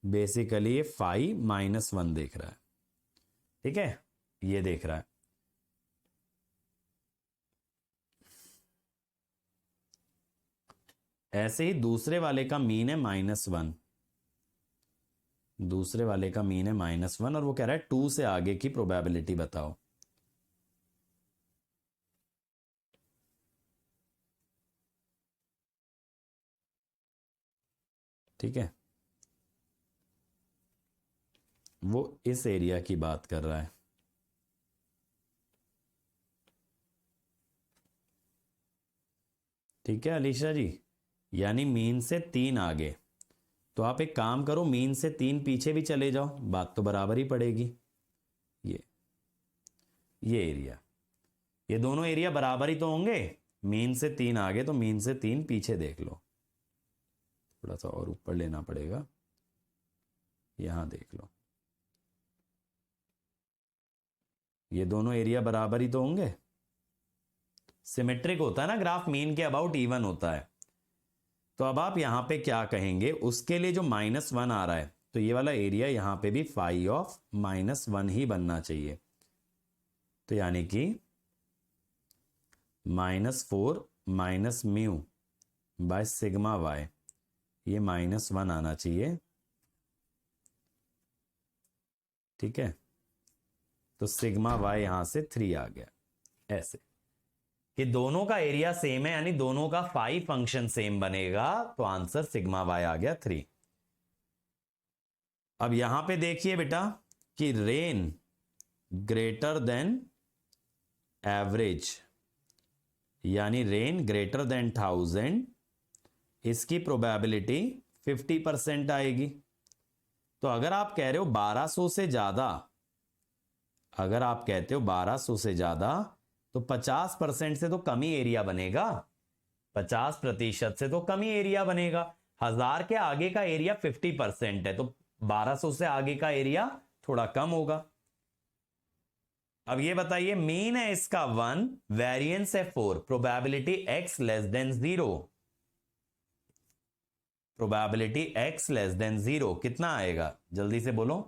Speaker 1: बेसिकली ये फाइव -1 देख रहा है। ठीक है, ये देख रहा है। ऐसे ही दूसरे वाले का मीन है -1, दूसरे वाले का मीन है -1 और वो कह रहा है 2 से आगे की प्रोबेबिलिटी बताओ। ठीक है, वो इस एरिया की बात कर रहा है। ठीक है अलीशा जी, यानी मीन से 3 आगे। तो आप एक काम करो, मीन से 3 पीछे भी चले जाओ, बात तो बराबर ही पड़ेगी। ये एरिया, ये दोनों एरिया बराबर ही तो होंगे। मीन से 3 आगे तो मीन से 3 पीछे देख लो, थोड़ा सा और ऊपर लेना पड़ेगा, यहां देख लो, ये दोनों एरिया बराबर ही तो होंगे। सिमेट्रिक होता है ना ग्राफ, मीन के अबाउट इवन होता है। तो अब आप यहां पे क्या कहेंगे, उसके लिए जो -1 आ रहा है, तो ये वाला एरिया यहां पे भी फाई ऑफ -1 ही बनना चाहिए। तो यानी कि -4 minus mu by sigma Y, ये -1 आना चाहिए। ठीक है, तो सिग्मा वाई यहां से 3 आ गया। ऐसे कि दोनों का एरिया सेम है, यानी दोनों का फाई फंक्शन सेम बनेगा, तो आंसर सिग्मा वाई आ गया 3। अब यहां पे देखिए बेटा कि रेन ग्रेटर देन एवरेज, यानी रेन ग्रेटर देन 1000, इसकी प्रोबेबिलिटी 50% आएगी। तो अगर आप कह रहे हो 1200 से ज्यादा, अगर आप कहते हो 1200 से ज्यादा, तो 50% से तो कम ही एरिया बनेगा, 50% से तो कम ही एरिया बनेगा। 1000 के आगे का एरिया 50% है, तो 1200 से आगे का एरिया थोड़ा कम होगा। अब ये बताइए, मीन है इसका 1, वेरिएंस है 4, probability x less then 0, probability x less then 0 कितना आएगा, जल्दी से बोलो।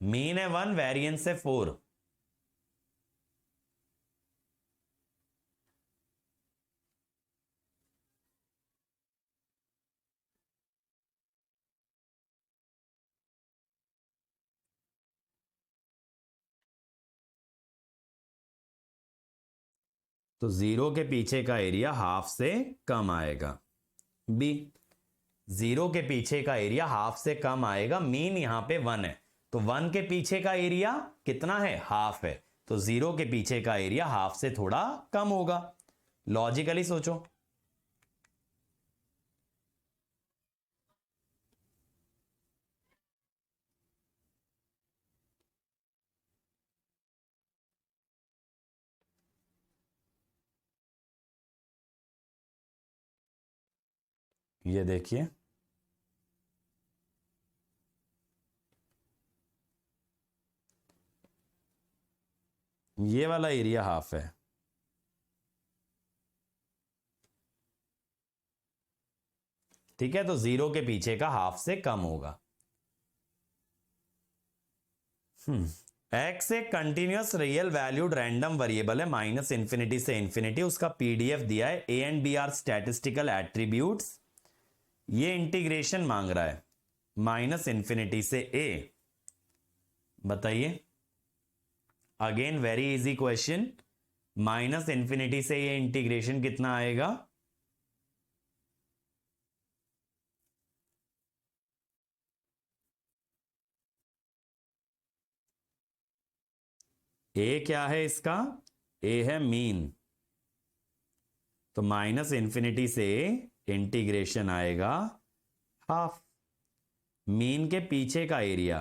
Speaker 1: मीन है 1, वेरिएंस है 4, तो 0 के पीछे का एरिया हाफ से कम आएगा। बी, 0 के पीछे का एरिया हाफ से कम आएगा, मीन यहां पे 1 है, तो 1 के पीछे का एरिया कितना है, हाफ है, तो 0 के पीछे का एरिया हाफ से थोड़ा कम होगा। लॉजिकली सोचो। ये देखिए, ये वाला एरिया हाफ है, ठीक है, तो 0 के पीछे का हाफ से कम होगा। एक्स एक continuous real valued random variable है, -∞ से इंफिनिटी, उसका पीडीएफ दिया है, A and B are statistical attributes. ये इंटीग्रेशन मांग रहा है -∞ से ए। बताइए, अगेन वेरी इजी क्वेश्चन, -∞ से ये इंटीग्रेशन कितना आएगा, ए क्या है इसका, ए है मीन, तो -∞ से इंटीग्रेशन आएगा हाफ, मीन के पीछे का एरिया,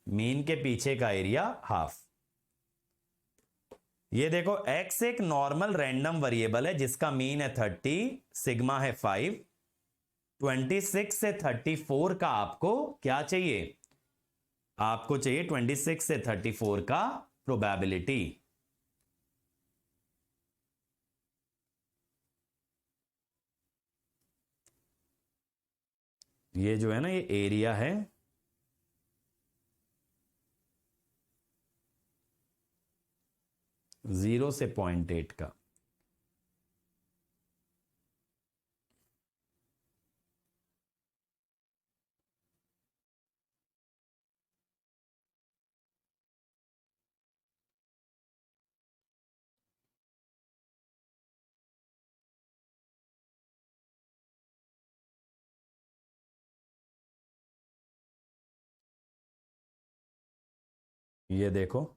Speaker 1: मीन के पीछे का एरिया हाफ। ये देखो, x एक नॉर्मल रैंडम वेरिएबल है जिसका मीन है 30, सिग्मा है 5, 26 से 34 का आपको क्या चाहिए, आपको चाहिए 26 से 34 का प्रोबेबिलिटी। ये जो है ना, ये एरिया है, 0 से 0.8 का। ये देखो,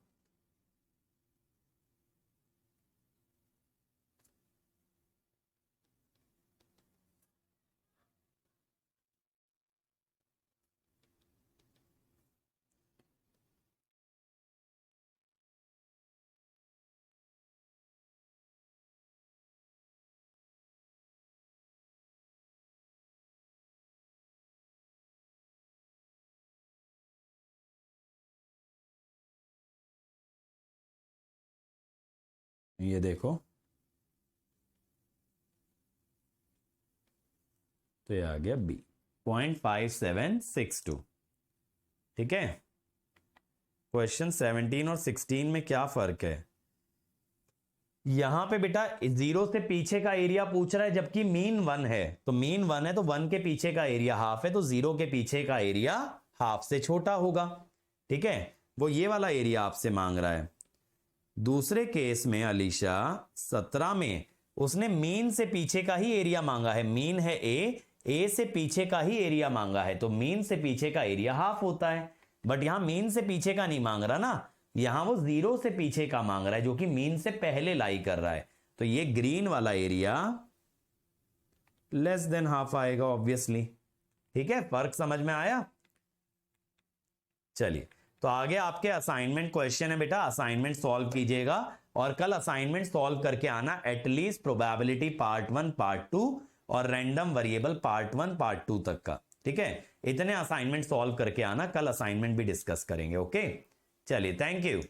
Speaker 1: ये देखो, तो ये आ गया बी 0.5762। ठीक है, क्वेश्चन 17 और 16 में क्या फर्क है? यहां पे बेटा 0 से पीछे का एरिया पूछ रहा है, जबकि मीन 1 है, तो मीन 1 है तो 1 के पीछे का एरिया हाफ है, तो 0 के पीछे का एरिया हाफ से छोटा होगा। ठीक है, वो ये वाला एरिया आपसे मांग रहा है। दूसरे केस में अलीशा 17 में उसने मीन से पीछे का ही एरिया मांगा है। मीन है ए से पीछे का ही एरिया मांगा है, तो मीन से पीछे का एरिया हाफ होता है। बट यहां मीन से पीछे का नहीं मांग रहा ना, यहां वो 0 से पीछे का मांग रहा है, जो कि मीन से पहले लाई कर रहा है। तो ये ग्रीन वाला एरिया लेस देन हाफ आएगा ऑब्वियसली। ठीक है, फर्क समझ में आया? चलिए, तो आगे आपके असाइनमेंट क्वेश्चन है बेटा, असाइनमेंट सॉल्व कीजिएगा और कल असाइनमेंट सॉल्व करके आना एटलीस्ट प्रोबेबिलिटी पार्ट 1 पार्ट 2 और रैंडम वेरिएबल पार्ट 1 पार्ट 2 तक का। ठीक है, इतने असाइनमेंट सॉल्व करके आना, कल असाइनमेंट भी डिस्कस करेंगे। ओके, चलिए, थैंक यू।